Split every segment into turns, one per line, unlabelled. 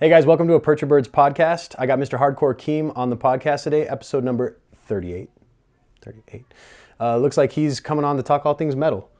Hey guys, welcome to a Perch Your Birds podcast. I got Mr. Hardcore Keem on the podcast today, episode number 38. 38. Looks like he's coming on to talk all things metal,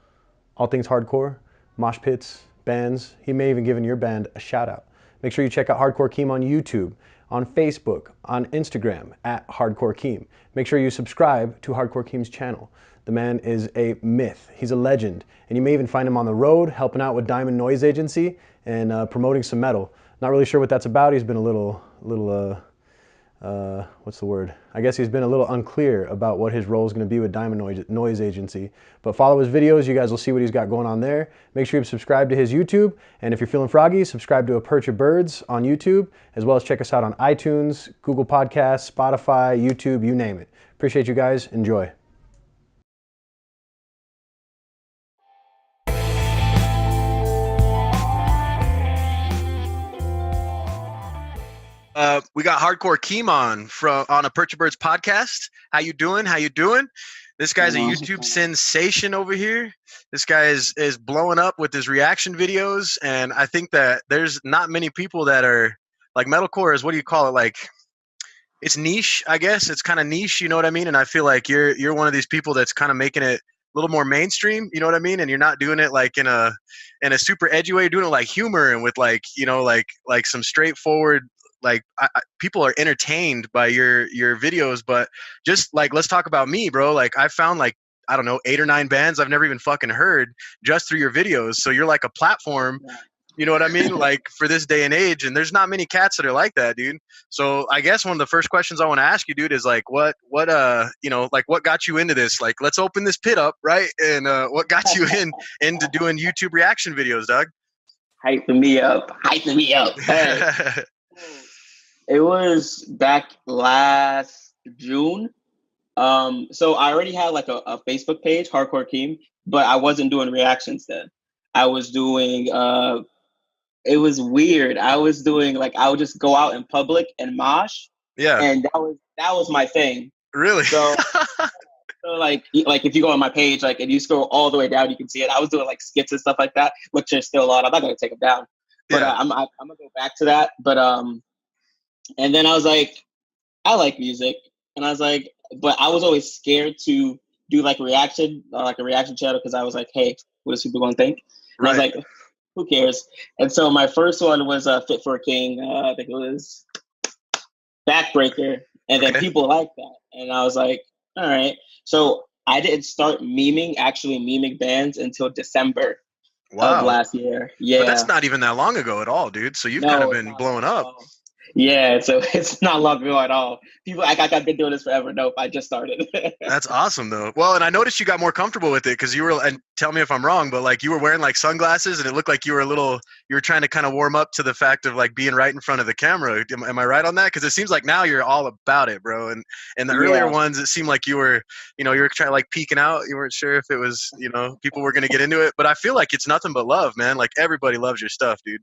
all things hardcore, mosh pits, bands. He may even given your band a shout out. Make sure you check out Hardcore Keem on YouTube, on Facebook, on Instagram at Hardcore Keem. Make sure you subscribe to Hardcore Keem's channel. The man is a myth. He's a legend. And you may even find him on the road helping out with Diamond Noise Agency and promoting some metal. Not really sure what that's about. He's been a little, what's the word? I guess he's been a little unclear about what his role is going to be with Diamond Noise Agency. But follow his videos. You guys will see what he's got going on there. Make sure you subscribe to his YouTube. And if you're feeling froggy, subscribe to A Perch of Birds on YouTube, as well as check us out on iTunes, Google Podcasts, Spotify, YouTube, you name it. Appreciate you guys. Enjoy.
We got Hardcore Keem on a Perch Birds podcast. How you doing? This guy's a YouTube sensation over here. This guy is blowing up with his reaction videos, and I think that there's not many people that are like metalcore is, what do you call it? Like, it's niche, I guess. It's kind of niche, you know what I mean? And I feel like you're one of these people that's kind of making it a little more mainstream, you know what I mean? And you're not doing it like in a super edgy way. You're doing it like humor and with like, you know, like some straightforward. Like people are entertained by your videos, but just like, let's talk about me, bro. Like I found like, I don't know, 8 or 9 bands I've never even fucking heard just through your videos. So you're like a platform, you know what I mean? Like for this day and age, and there's not many cats that are like that, dude. So I guess one of the first questions I want to ask you, dude, is like, what you know, like what got you into this? Like, let's open this pit up, right? And what got you into doing YouTube reaction videos, dog?
Hyping me up. Hey. It was back last June. So I already had like a Facebook page, Hardcore Keem, but I wasn't doing reactions then. I was doing, it was weird. I was doing like, I would just go out in public and mosh.
Yeah.
And that was my thing.
Really?
So like if you go on my page, like if you scroll all the way down, you can see it. I was doing like skits and stuff like that, which are still on. I'm not going to take them down, but
yeah.
I'm going to go back to that. But, and then I was like, I like music. And I was like, but I was always scared to do like a reaction channel because I was like, hey, what is people going to think? And
right.
I was like, who cares? And so my first one was Fit for a King. I think it was Backbreaker. And then people liked that. And I was like, all right. So I didn't start actually memeing bands until December of last year. Yeah.
But that's not even that long ago at all, dude. So you've kind of been blowing up.
Yeah, so it's not long ago at all. People act like I've been doing this forever. Nope, I just started.
That's awesome, though. Well, and I noticed you got more comfortable with it because you were, and tell me if I'm wrong, but like you were wearing like sunglasses and it looked like you were trying to kind of warm up to the fact of like being right in front of the camera. Am I right on that? Because it seems like now you're all about it, bro. And the earlier ones, it seemed like you were trying to like peeking out. You weren't sure if it was, people were going to get into it. But I feel like it's nothing but love, man. Like everybody loves your stuff, dude.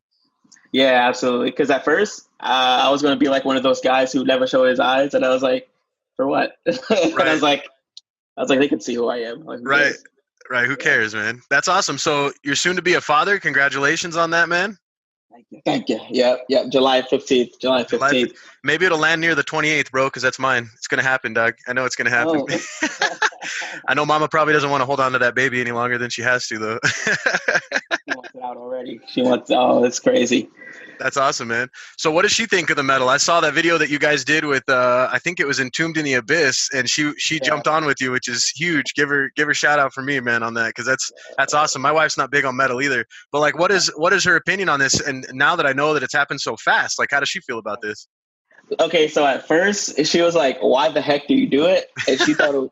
Yeah, absolutely. Because at first, I was going to be like one of those guys who never showed his eyes, and I was like, "For what?" Right. I was like, they can see who I am. Like,
right. Who cares, man? That's awesome. So you're soon to be a father. Congratulations on that, man.
Thank you. Yeah. July 15th.
Maybe it'll land near the 28th, bro, because that's mine. It's gonna happen, Doug. I know it's gonna happen. Oh. I know Mama probably doesn't want to hold on to that baby any longer than she has to, though.
She wants it out already. It's crazy.
That's awesome, man. So what does she think of the metal? I saw that video that you guys did with, I think it was Entombed in the Abyss, and she jumped on with you, which is huge. Give her shout out for me, man, on that, because that's awesome. My wife's not big on metal either. But like, what is her opinion on this? And now that I know that it's happened so fast, like, how does she feel about this?
Okay, so at first she was like, "Why the heck do you do it?" And she thought it was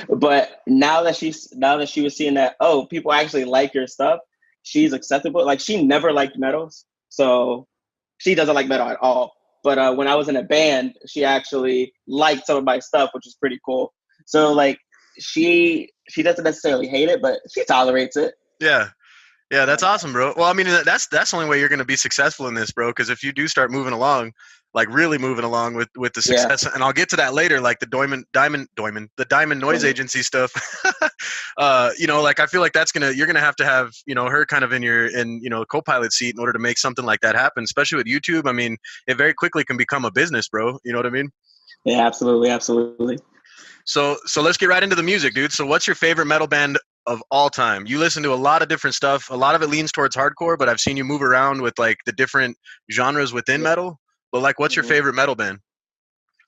but now that she was seeing that, oh, people actually like your stuff, she's acceptable. Like, she never liked metals, so she doesn't like metal at all. But when I was in a band, she actually liked some of my stuff, which is pretty cool. So like, she doesn't necessarily hate it, but she tolerates it.
Yeah, that's awesome, bro. Well, I mean, that's the only way you're going to be successful in this, bro, because if you do start moving along, like really moving along with the success. And I'll get to that later, like the Diamond Noise Agency stuff. You know, like I feel like you're gonna have to have, you know, her kind of in you know, co-pilot seat in order to make something like that happen, especially with YouTube. I mean, it very quickly can become a business, bro. You know what I mean?
Yeah, absolutely.
So let's get right into the music, dude. So what's your favorite metal band of all time? You listen to a lot of different stuff. A lot of it leans towards hardcore, but I've seen you move around with like the different genres within metal. But like, what's your favorite metal band?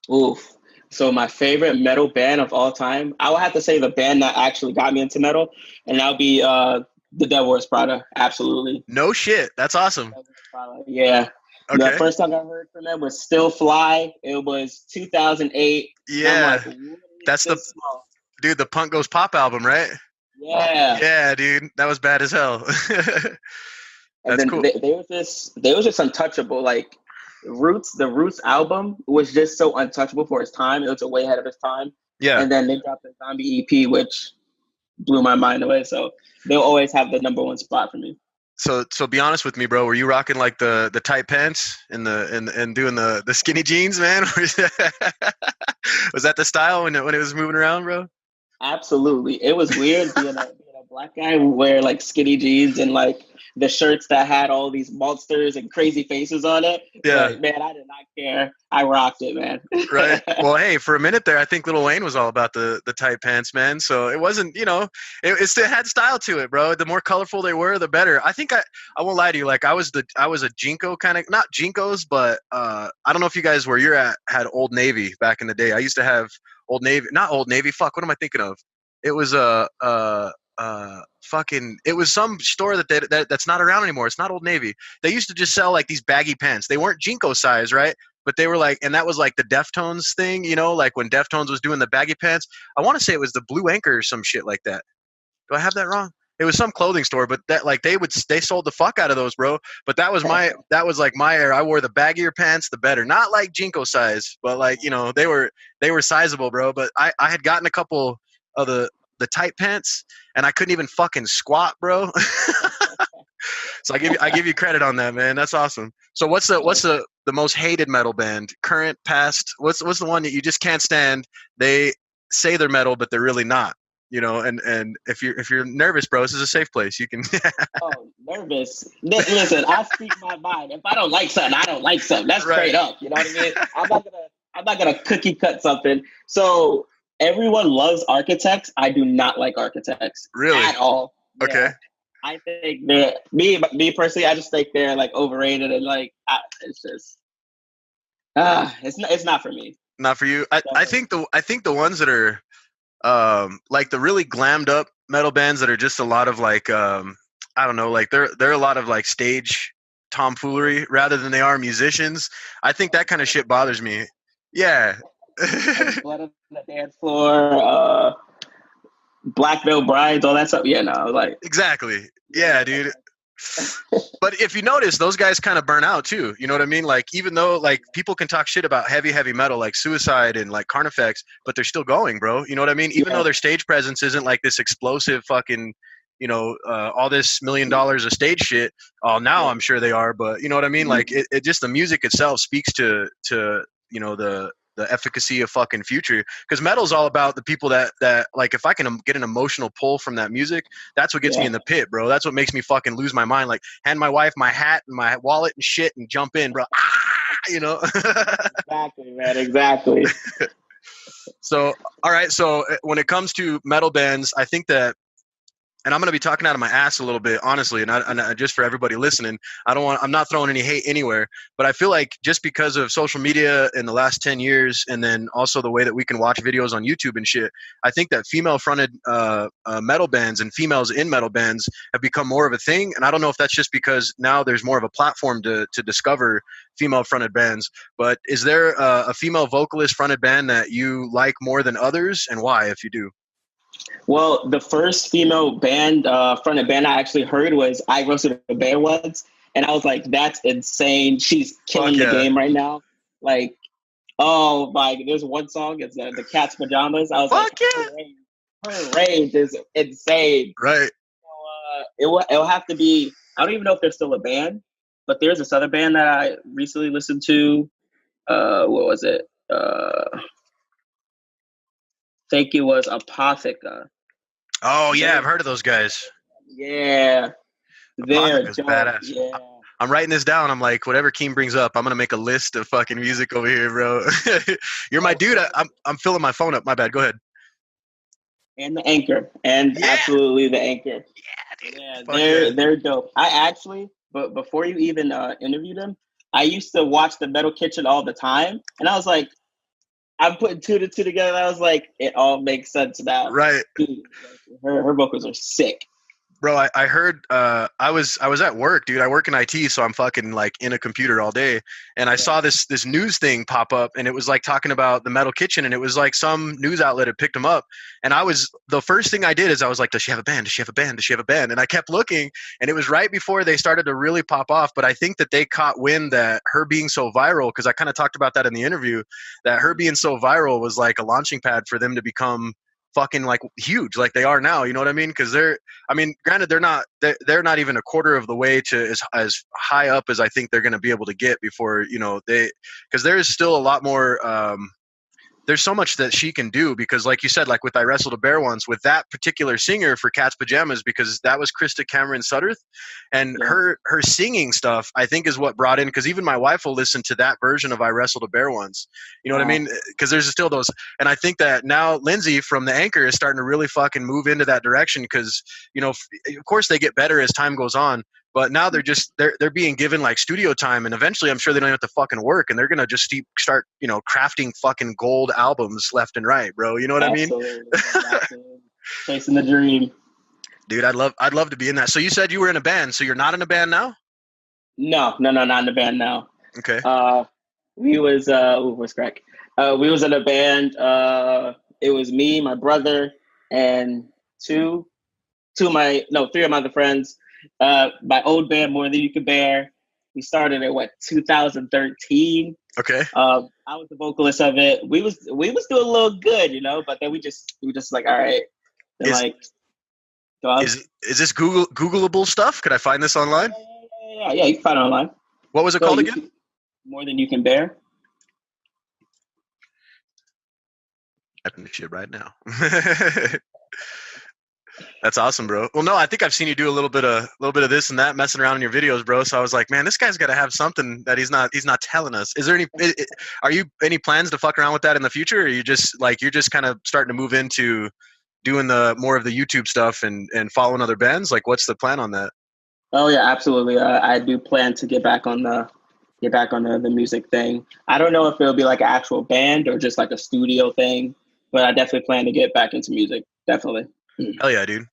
Oof. So my favorite metal band of all time, I would have to say the band that actually got me into metal, and that would be The Devil Wears Prada. Absolutely.
No shit. That's awesome.
Yeah.
Okay.
The first time I heard from them was Still Fly. It was 2008.
Yeah.
Like,
that's dude, the Punk Goes Pop album, right?
Yeah.
Yeah, dude. That was bad as hell. That's cool.
They was just untouchable. Like the Roots album was just so untouchable for its time. It was way ahead of its time.
Yeah.
And then they dropped the Zombie EP, which blew my mind away. So they'll always have the number one spot for me.
So be honest with me, bro. Were you rocking like the tight pants and doing the skinny jeans, man? Was that the style when it was moving around, bro?
Absolutely. It was weird being a black guy who wear like skinny jeans and like the shirts that had all these monsters and crazy faces on it.
Yeah.
But, man, I did not care. I rocked it, man.
Right. Well, hey, for a minute there, I think Lil Wayne was all about the tight pants, man. So it wasn't, you know, it still had style to it, bro. The more colorful they were, the better. I think I won't lie to you. Like I was a Jinko kind of, not Jinkos, but I don't know if you guys where you're at had Old Navy back in the day. I used to have Old Navy, not Old Navy. Fuck, what am I thinking of? It was it was some store that's not around anymore. It's not Old Navy. They used to just sell like these baggy pants. They weren't Jinko size, right? But they were like, and that was like the Deftones thing, you know, like when Deftones was doing the baggy pants. I want to say it was the Blue Anchor or some shit like that. Do I have that wrong? It was some clothing store, but that like they sold the fuck out of those, bro. But that was like my era. I wore the baggier pants, the better. Not like Jinko size, but like, you know, they were sizable, bro. But I had gotten a couple of the tight pants and I couldn't even fucking squat, bro. So I give you credit on that, man. That's awesome. So what's the most hated metal band, current, past? What's the one that you just can't stand? They say they're metal, but they're really not. You know, and if you're nervous, bro, this is a safe place. You can.
Oh, nervous. Listen, I speak my mind. If I don't like something, I don't like something. That's right. Straight up. You know what I mean? I'm not gonna cookie cut something. So everyone loves Architects. I do not like Architects. Really? At all.
Okay. Yeah.
I think me personally, I just think they're like overrated and like it's just it's not for me.
Not for you. I think the ones that are like the really glammed up metal bands that are just a lot of like I don't know, like they're a lot of like stage tomfoolery rather than they are musicians. I think that kind of shit bothers me. Yeah.
Blood on the dance floor, Black Veil Brides, all that stuff. Yeah, no, like
exactly. Yeah, dude. But if you notice, those guys kind of burn out too. You know what I mean? Like even though like people can talk shit about heavy metal like Suicide and like Carnifex, but they're still going, bro. You know what I mean? Even though their stage presence isn't like this explosive fucking, you know, all this $1 million of stage shit. Oh, now I'm sure they are, but you know what I mean? Like it just the music itself speaks to you know the efficacy of fucking Future, because metal's all about the people that like if I can get an emotional pull from that music, that's what gets me in the pit, bro. That's what makes me fucking lose my mind, like hand my wife my hat and my wallet and shit and jump in, bro. You know.
Exactly, man. Exactly.
So all right, so when it comes to metal bands, I think that, and I'm going to be talking out of my ass a little bit, honestly, and just for everybody listening, I'm not throwing any hate anywhere, but I feel like just because of social media in the last 10 years, and then also the way that we can watch videos on YouTube and shit, I think that female-fronted metal bands and females in metal bands have become more of a thing, and I don't know if that's just because now there's more of a platform to discover female-fronted bands, but is there a female vocalist-fronted band that you like more than others, and why, if you do?
Well, the first female band, fronted band I actually heard was I Roasted a Bear once, and I was like, "That's insane! She's killing the game right now!" Like, oh my! There's one song, it's the Cat's Pajamas. I was like, her range is insane.
Right.
So, it'll have to be. I don't even know if there's still a band, but there's this other band that I recently listened to. what was it? Think it was Apotheca.
Oh yeah, I've heard of those guys.
Yeah, they're
Apotheca's
dope.
badass.
Yeah.
I'm writing this down. I'm like, whatever Keem brings up, I'm gonna make a list of fucking music over here, bro. You're my dude. I'm filling my phone up. My bad. Go ahead.
And the Anchor, and absolutely the Anchor.
Yeah, dude.
Yeah, they're dope. I actually, but before you even interviewed them, I used to watch the Metal Kitchen all the time, and I was like, I'm putting two to two together. And I was like, it all makes sense now.
Right.
Dude, her vocals are sick.
Bro, I heard I was at work, dude. I work in IT, so I'm fucking like in a computer all day. And I saw this news thing pop up, and it was like talking about the Metal Kitchen, and it was like some news outlet had picked them up. And the first thing I did is I was like, does she have a band? Does she have a band? Does she have a band? And I kept looking, and it was right before they started to really pop off. But I think that they caught wind that her being so viral, because I kind of talked about that in the interview, that her being so viral was like a launching pad for them to become fucking like huge like they are now, you know what I mean? Because granted, they're not even a quarter of the way to as high up as I think they're going to be able to get before, you know, because there is still a lot more there's so much that she can do, because like you said, like with I Wrestled a Bear Once, with that particular singer for Cat's Pajamas, because that was Krista Cameron Sutterth, and her singing stuff I think is what brought in, because even my wife will listen to that version of I Wrestled a Bear Once, you know what I mean? Because there's still those, and I think that now Lindsay from the Anchor is starting to really fucking move into that direction, because, you know, of course they get better as time goes on, but now they're being given like studio time, and eventually I'm sure they don't have to fucking work, and they're gonna just start, you know, crafting fucking gold albums left and right, bro. You know what I mean?
Absolutely. Chasing the dream.
Dude, I'd love to be in that. So you said you were in a band, so you're not in a band now?
No, not in a band now.
Okay.
We was what's crack? We was in a band. It was me, my brother, and three of my other friends. My old band, More Than You Can Bear. We started in 2013.
Okay.
I was the vocalist of it. We was doing a little good, you know, but then we just like, all right.
Is this Googleable stuff? Could I find this online?
Yeah, you can find it online.
What was it called again?
More Than You Can Bear.
Typing the shit right now. That's awesome, bro. Well, no, I think I've seen you do a little bit of this and that, messing around in your videos, bro. So I was like, man, this guy's got to have something that he's not telling us. Is there any plans to fuck around with that in the future, or are you just like, you're just kind of starting to move into doing the more of the YouTube stuff and following other bands? Like, what's the plan on that?
Oh yeah, absolutely. I do plan to get back on the music thing. I don't know if it'll be like an actual band or just like a studio thing, but I definitely plan to get back into music. Definitely.
Hell yeah, dude.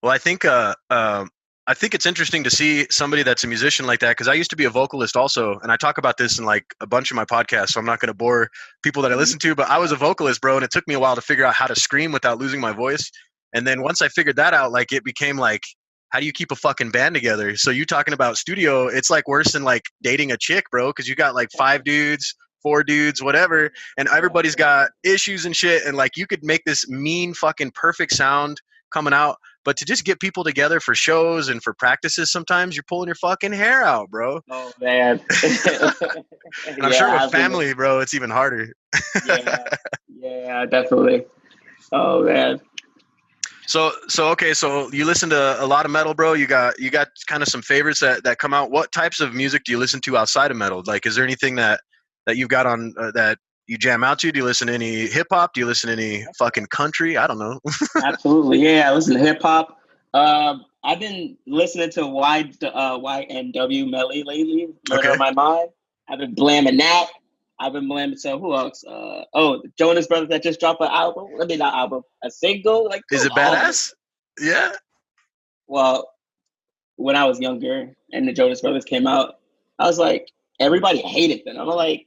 Well, I think it's interesting to see somebody that's a musician like that, because I used to be a vocalist also, and I talk about this in like a bunch of my podcasts, so I'm not going to bore people that I listen to, but I was a vocalist, bro, and it took me a while to figure out how to scream without losing my voice. And then once I figured that out, like, it became like, how do you keep a fucking band together? So you talking about studio, it's like worse than like dating a chick, bro, because you got like 5 dudes, 4 dudes, whatever, and everybody's got issues and shit, and like you could make this mean fucking perfect sound coming out, but to just get people together for shows and for practices, sometimes you're pulling your fucking hair out, bro.
Oh man.
And I'm sure with family, bro, it's even harder.
yeah, definitely. Oh man.
So okay, so you listen to a lot of metal, bro. You got kind of some favorites that come out. What types of music do you listen to outside of metal? Like, is there anything that you've got on that you jam out to? Do you listen to any hip hop? Do you listen to any fucking country? I don't know.
Absolutely, yeah. I listen to hip hop. I've been listening to YNW Melly lately. Murder on My Mind. I've been blamming that. I've been blamming. So who else? The Jonas Brothers that just dropped an album. A single. Like,
is it badass? Yeah.
Well, when I was younger and the Jonas Brothers came out, I was like, everybody hated them. I'm like,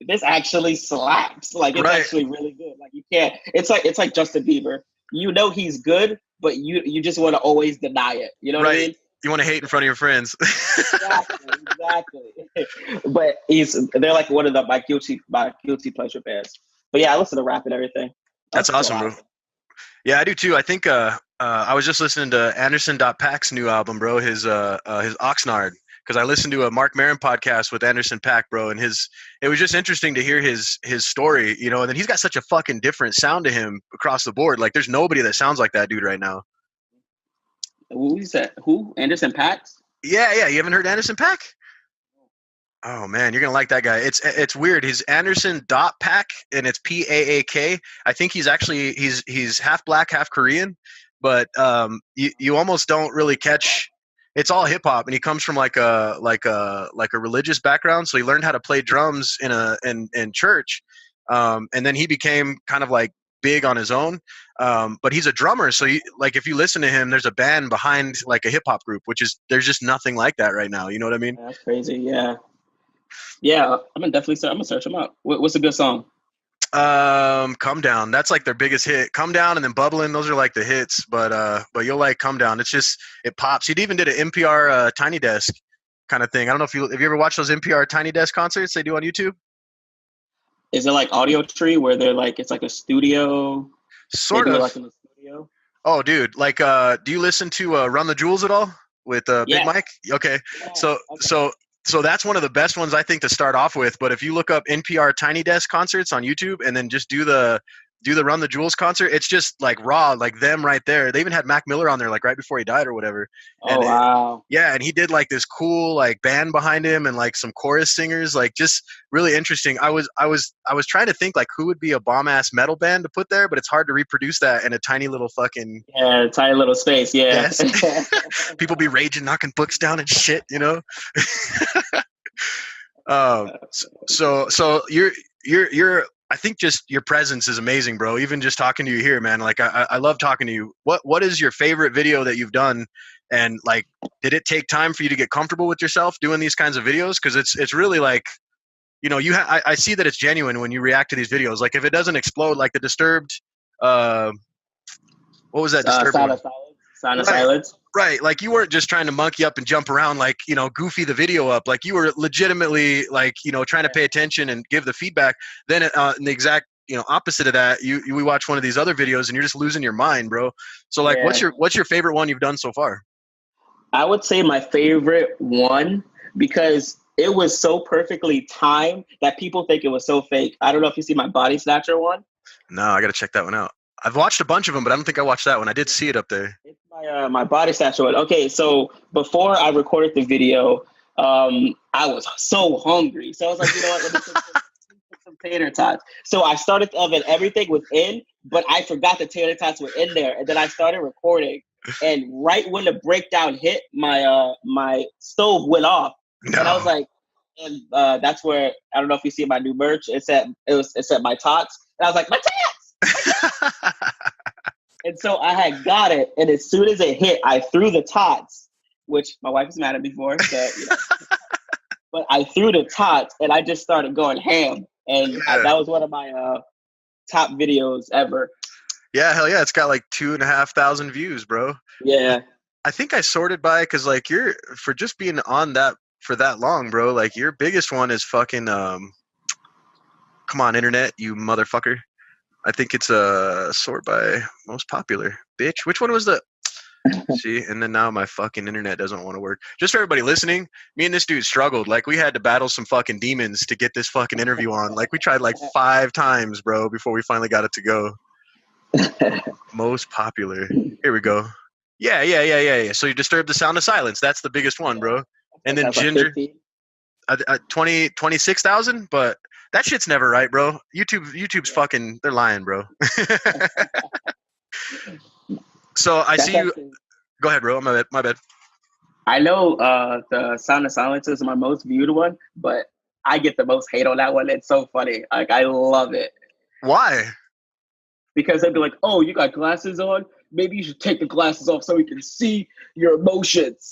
this actually slaps. Like, it's actually really good. Like, you can't. It's like Justin Bieber. You know he's good, but you just want to always deny it. You know what I mean?
You want to hate in front of your friends.
Exactly. But they're like one of my guilty pleasure bands. But yeah, I listen to rap and everything.
That's awesome, bro. Yeah, I do too. I think I was just listening to Anderson.Paak's new album, bro. His Oxnard. because I listened to a Mark Maron podcast with Anderson Paak, bro, and it was just interesting to hear his story, you know. And then he's got such a fucking different sound to him across the board. Like, there's nobody that sounds like that dude right now.
Who is that? Who? Anderson .Paak?
Yeah. You haven't heard Anderson Paak? Oh man, you're gonna like that guy. It's weird. He's Anderson Paak, and it's Paak. I think he's actually he's half black, half Korean, but you almost don't really catch. It's all hip hop, and he comes from like a religious background. So he learned how to play drums in church, and then he became kind of like big on his own. But he's a drummer, so if you listen to him, there's a band behind like a hip hop group, there's just nothing like that right now. You know what I mean?
That's crazy. Yeah. Yeah, I'm gonna search them out. What's a good song?
Come Down. That's like their biggest hit. Come Down and then Bubbling. Those are like the hits. But you'll like Come Down. It's just, it pops. He even did an NPR Tiny Desk kind of thing. I don't know if have you ever watched those NPR Tiny Desk concerts they do on YouTube?
Is it like Audio Tree where they're like, it's like a studio?
Sort of.
Like in the studio?
Oh, dude. Like, do you listen to Run the Jewels at all with Big Mike? Okay. Yeah, So that's one of the best ones I think to start off with. But if you look up NPR Tiny Desk concerts on YouTube and then just do the Run the Jewels concert, it's just like raw, like them right there. They even had Mac Miller on there like right before he died or whatever. And
wow.
And he did like this cool like band behind him and like some chorus singers, like just really interesting. I was trying to think like who would be a bomb ass metal band to put there, but it's hard to reproduce that in a tiny little fucking
tiny little space. Yeah.
Yes. People be raging, knocking books down and shit, you know. So you're I think just your presence is amazing, bro. Even just talking to you here, man. Like I love talking to you. What is your favorite video that you've done? And like, did it take time for you to get comfortable with yourself doing these kinds of videos? Because it's really like, you know, I see that it's genuine when you react to these videos. Like if it doesn't explode, like the Disturbed, what was that Disturbed one?
Sound of Silence.
Right. Like you weren't just trying to monkey up and jump around, like, you know, goofy the video up. Like you were legitimately like, you know, trying to pay attention and give the feedback. Then in the exact, you know, opposite of that, we watch one of these other videos and you're just losing your mind, bro. So like, what's your favorite one you've done so far?
I would say my favorite one, because it was so perfectly timed that people think it was so fake. I don't know if you see my Body Snatcher one.
No, I got to check that one out. I've watched a bunch of them, but I don't think I watched that one. I did see it up there.
It's my Body Snatcher one. Okay, so before I recorded the video, I was so hungry. So I was like, you know what, let me cook some tater tots. So I started the oven, everything was in, but I forgot the tater tots were in there. And then I started recording. And right when the breakdown hit, my stove went off. No. And I was like, and that's where, I don't know if you see my new merch. It said my tots. And I was like, my tots! And so I had got it, and as soon as it hit, I threw the tots, which my wife was mad at me for. But, you know, but I threw the tots, and I just started going ham, and that was one of my top videos ever.
Yeah, hell yeah! It's got like 2,500 views, bro.
Yeah,
I think I sorted by because like you're for just being on that for that long, bro. Like your biggest one is fucking come on, internet, you motherfucker. I think it's sort by most popular. Bitch, which one was the? See, and then now my fucking internet doesn't want to work. Just for everybody listening, me and this dude struggled. Like we had to battle some fucking demons to get this fucking interview on. Like we tried like 5 times, bro, before we finally got it to go. Most popular. Here we go. Yeah. So you Disturbed the Sound of Silence. That's the biggest one, bro. And then Ginger, 26,000, but. That shit's never right, bro. YouTube's fucking, they're lying, bro. So I see you. Go ahead, bro. My bad.
I know the Sound of Silence is my most viewed one, but I get the most hate on that one. It's so funny. Like, I love it.
Why?
Because they'd be like, oh, you got glasses on? Maybe you should take the glasses off so we can see your emotions.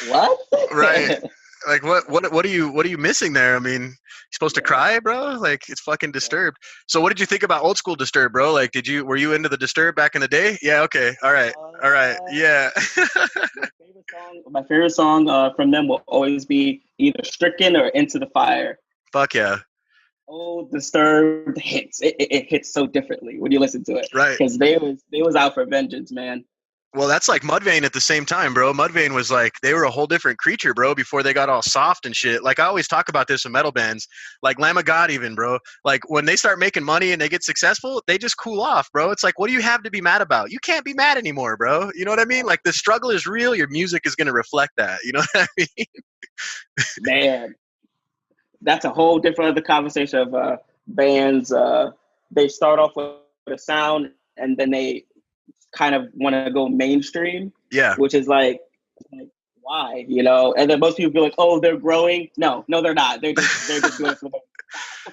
What?
Right. Like what are you missing there? I mean, you're supposed to cry, bro? Like it's fucking Disturbed. So what did you think about old school Disturbed, bro? Like were you into the Disturbed back in the day? Yeah, okay. All right. Yeah.
my favorite song from them will always be either Stricken or Into the Fire.
Fuck yeah.
Old Disturbed hits. It hits so differently when you listen to it.
Right.
Because they was out for vengeance, man.
Well, that's like Mudvayne at the same time, bro. Mudvayne was like, they were a whole different creature, bro, before they got all soft and shit. Like, I always talk about this in metal bands, like Lamb of God even, bro. Like, when they start making money and they get successful, they just cool off, bro. It's like, what do you have to be mad about? You can't be mad anymore, bro. You know what I mean? Like, the struggle is real. Your music is going to reflect that. You know what I mean?
Man, that's a whole different other conversation of bands. They start off with a sound and then they kind of want to go mainstream,
Yeah.
which is like why, you know? And then most people be like, oh, they're growing. No, they're not. They're just doing it for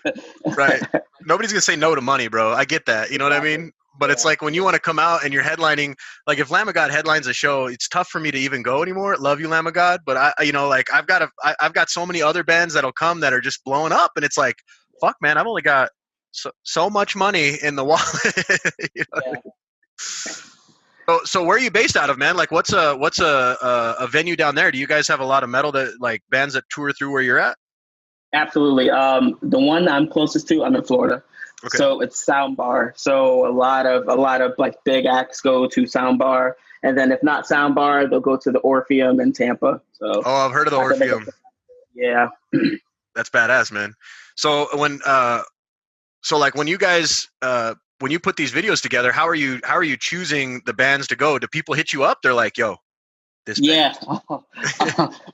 them.
Right. Nobody's gonna say no to money, bro. I get that. You know what I mean? But it's like when you want to come out and you're headlining, like if Lamb of God headlines a show, it's tough for me to even go anymore. Love you, Lamb of God, but I've got so many other bands that'll come that are just blowing up, and it's like, fuck, man, I've only got so much money in the wallet. You know what I mean? So where are you based out of, man? Like, what's a venue down there? Do you guys have a lot of metal that like bands that tour through where you're at?
Absolutely. The one I'm closest to, I'm in Florida. Okay. So it's Soundbar. So a lot of like big acts go to Soundbar, and then if not Soundbar, they'll go to the Orpheum in Tampa. So
I've heard of the Orpheum.
Yeah.
That's badass, man. So when you guys when you put these videos together, how are you choosing the bands to go? Do people hit you up? They're like, yo, this band.
Yeah.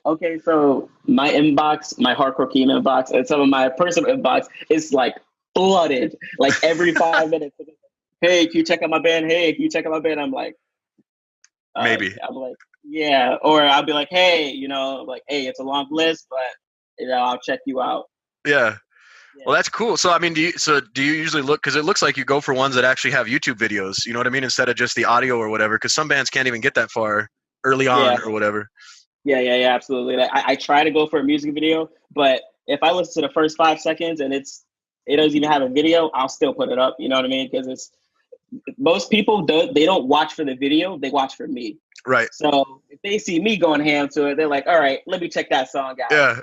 Okay, so my inbox, my Hardcore Keem inbox, and some of my personal inbox is like flooded. Like every 5 minutes. Hey, can you check out my band? Hey, can you check out my band? I'm like,
maybe.
I'm like, yeah. Or I'll be like, hey, like, hey, it's a long list, but I'll check you out.
Yeah. Well, that's cool. So, I mean, do you usually look, because it looks like you go for ones that actually have YouTube videos, you know what I mean, instead of just the audio or whatever, because some bands can't even get that far early on or whatever.
Yeah, absolutely. Like, I try to go for a music video, but if I listen to the first 5 seconds and it doesn't even have a video, I'll still put it up, you know what I mean? Because most people, they don't watch for the video, they watch for me.
Right.
So if they see me going ham to it, they're like, all right, let me check that song out.
Yeah.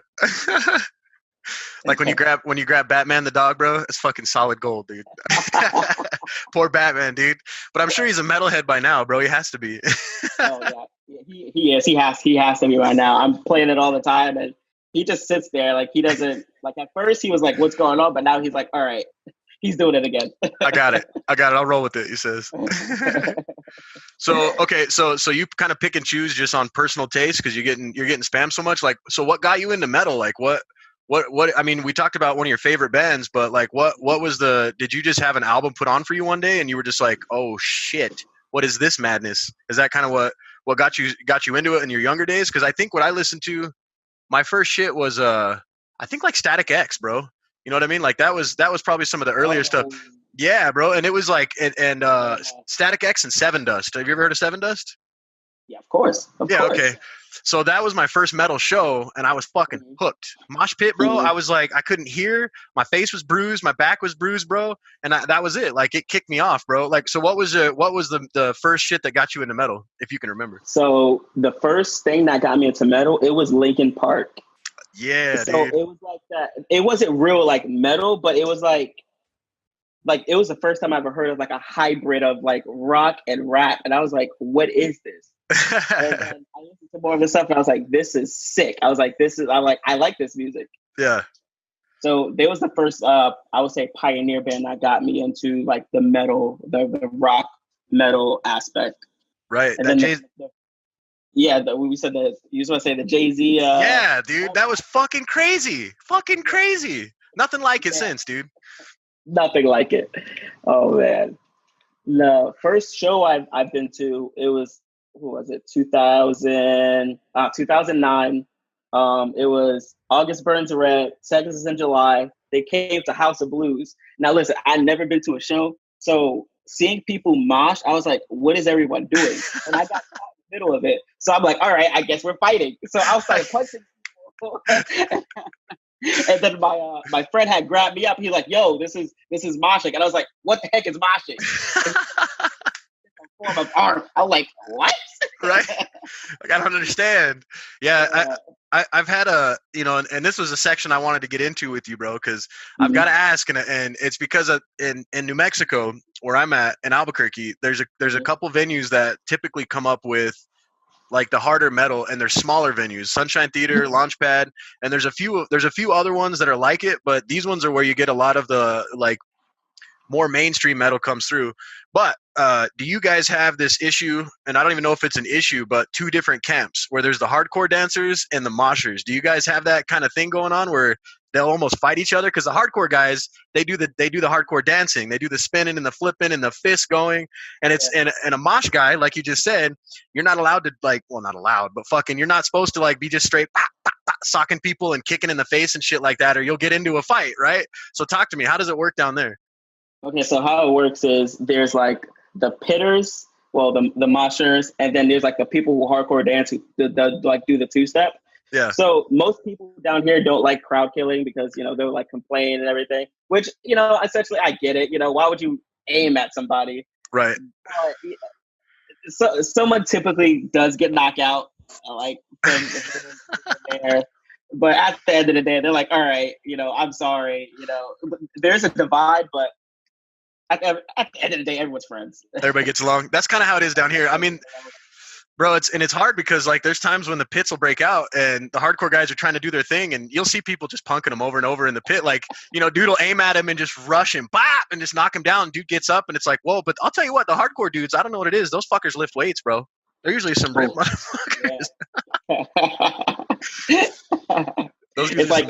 Like when you grab Batman the dog, bro, it's fucking solid gold, dude. Poor Batman, dude. But I'm sure he's a metalhead by now, bro. He has to be.
Oh yeah, he is. He has to be right now. I'm playing it all the time, and he just sits there like he doesn't like. At first, he was like, "What's going on?" But now he's like, "All right, he's doing it again."
I got it. I'll roll with it. He says. So okay, so you kind of pick and choose just on personal taste because you're getting spammed so much. Like, so what got you into metal? Like, what? I mean, we talked about one of your favorite bands, but like, what was did you just have an album put on for you one day and you were just like, oh shit, what is this madness? Is that kind of what got you into it in your younger days? Because I think what I listened to, my first shit was, I think like Static X, bro. You know what I mean? Like that was probably some of the earlier stuff. Yeah, bro. And it was like, and Static X and Seven Dust. Have you ever heard of Seven Dust?
Yeah, of course.
Okay. So that was my first metal show, and I was fucking hooked. Mosh pit, bro. I was like, I couldn't hear. My face was bruised. My back was bruised, bro. And that was it. Like, it kicked me off, bro. Like, so what was the first shit that got you into metal, if you can remember?
So the first thing that got me into metal, it was Linkin Park.
Yeah,
so
dude.
It was like that. It wasn't real like metal, but it was like it was the first time I ever heard of like a hybrid of like rock and rap, and I was like, what is this? And then I listened to more of the stuff and I was like, this is sick. I was like, I like this music.
Yeah.
So there was the first, I would say, pioneer band that got me into like the metal, the rock metal aspect.
Right.
And then we said that you just want to say the Jay-Z.
Yeah, dude, that was fucking crazy. Fucking crazy. Nothing like it since, dude. Nothing
like it. Oh man. The first show I've been to, it was, who was it? 2009. It was August Burns Red, Texas in July. They came to House of Blues. Now listen, I'd never been to a show, so seeing people mosh, I was like, what is everyone doing? And I got caught in the middle of it. So I'm like, all right, I guess we're fighting. So I started punching people. And then my friend had grabbed me up. He's like, yo, this is moshing. And I was like, what the heck is moshing? Form of art. I was like, what?
Right? Like, I don't understand. Yeah, I've had a, and this was a section I wanted to get into with you, bro, because I've got to ask, and it's because in New Mexico, where I'm at in Albuquerque, there's a couple venues that typically come up with like the harder metal, and they're smaller venues, Sunshine Theater, Launchpad, and there's a few other ones that are like it, but these ones are where you get a lot of the like more mainstream metal comes through. But do you guys have this issue, and I don't even know if it's an issue, but two different camps where there's the hardcore dancers and the moshers? Do you guys have that kind of thing going on where they'll almost fight each other? Because the hardcore guys, they do the hardcore dancing, they do the spinning and the flipping and the fist going, and it's and a mosh guy, like you just said, you're not allowed to not allowed, but fucking you're not supposed to like be just straight socking people and kicking in the face and shit like that, or you'll get into a fight, right? So talk to me, how does it work down there?
Okay, so how it works is there's like the pitters, well, the moshers, and then there's like the people who hardcore dance who like do the two-step.
Yeah.
So most people down here don't like crowd killing because, they'll like complain and everything, which, essentially I get it. Why would you aim at somebody?
Right.
So someone typically does get knocked out, like from there. But at the end of the day, they're like, all right, I'm sorry, there's a divide, but at the end of the day, everyone's friends.
Everybody gets along. That's kind of how it is down here. I mean, bro, it's hard because like there's times when the pits will break out and the hardcore guys are trying to do their thing, and you'll see people just punking them over and over in the pit. Like, dude will aim at him and just rush him, bop, and just knock him down. Dude gets up and it's like, whoa. But I'll tell you what, the hardcore dudes, I don't know what it is. Those fuckers lift weights, bro. They're usually some ripped motherfuckers.
Yeah.
Those
it's like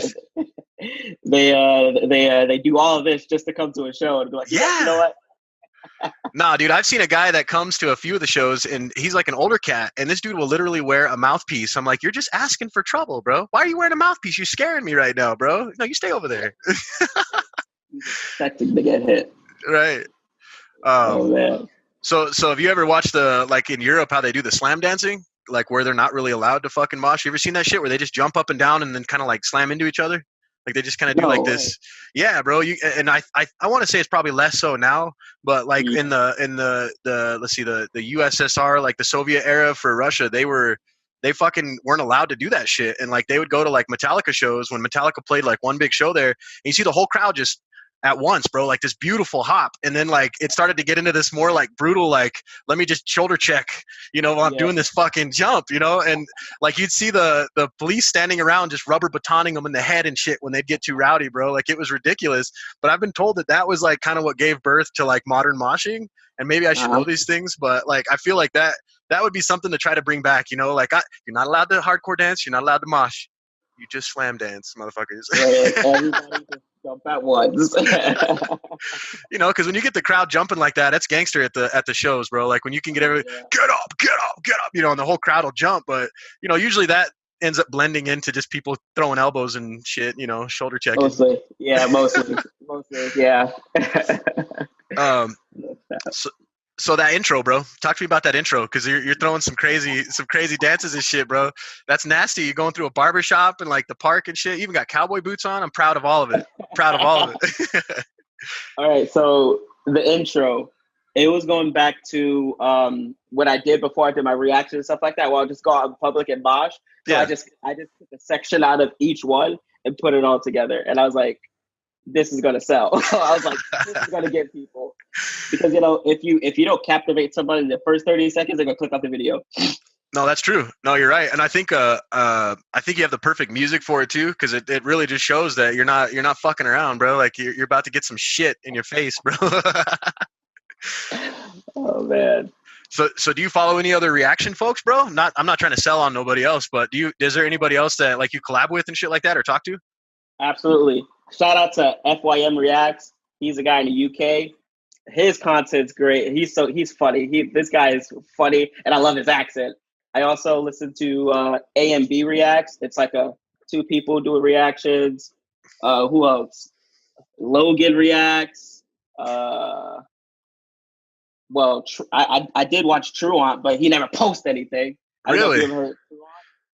they do all of this just to come to a show and be like,
yeah,
you know what?
Nah, dude, I've seen a guy that comes to a few of the shows, and he's like an older cat, and this dude will literally wear a mouthpiece. I'm like, you're just asking for trouble, bro. Why are you wearing a mouthpiece? You're scaring me right now, bro. No, you stay over there.
Expecting to get hit.
Right.
Oh, man.
So have you ever watched like in Europe how they do the slam dancing? Like where they're not really allowed to fucking mosh? You ever seen that shit where they just jump up and down and then kind of like slam into each other? Like they just kind of do like this. Yeah, bro. I want to say it's probably less so now, but like in the let's see, the USSR, like the Soviet era for Russia, they fucking weren't allowed to do that shit. And like they would go to like Metallica shows when Metallica played like one big show there, and you see the whole crowd just at once, bro, like this beautiful hop. And then like it started to get into this more like brutal, like, let me just shoulder check, while I'm doing this fucking jump, and like you'd see the police standing around just rubber batoning them in the head and shit when they'd get too rowdy, bro. Like it was ridiculous. But I've been told that was like kind of what gave birth to like modern moshing. And maybe I should know these things, but like I feel like that would be something to try to bring back, like you're not allowed to hardcore dance, you're not allowed to mosh. You just slam dance, motherfuckers.
Everybody just jump at once.
Because when you get the crowd jumping like that, that's gangster at the shows, bro. Like when you can get everybody, get up, and the whole crowd will jump. But, usually that ends up blending into just people throwing elbows and shit, shoulder checking.
Mostly, yeah.
So that intro, bro. Talk to me about that intro, because you're throwing some crazy dances and shit, bro. That's nasty. You're going through a barbershop and like the park and shit. You even got cowboy boots on. I'm proud of all of it.
All right, so the intro, it was going back to what I did before I did my reaction and stuff like that. Well, I'll just go out in public and mosh. So I just took a section out of each one and put it all together. And I was like, this is gonna sell. I was like, this is gonna get people, because if you don't captivate somebody in the first 30 seconds, they're gonna click off the video.
No, that's true. No, you're right, and I think you have the perfect music for it too, because it really just shows that you're not fucking around, bro. Like you're about to get some shit in your face, bro.
Oh man.
So do you follow any other reaction folks, bro? I'm not trying to sell on nobody else, but is there anybody else that like you collab with and shit like that or talk to?
Absolutely. Shout out to FYM Reacts. He's a guy in the UK. His content's great. He's funny. This guy is funny, and I love his accent. I also listen to AMB Reacts. It's like two people doing reactions. Who else? Logan Reacts. I did watch Truant, but he never posts anything.
Really?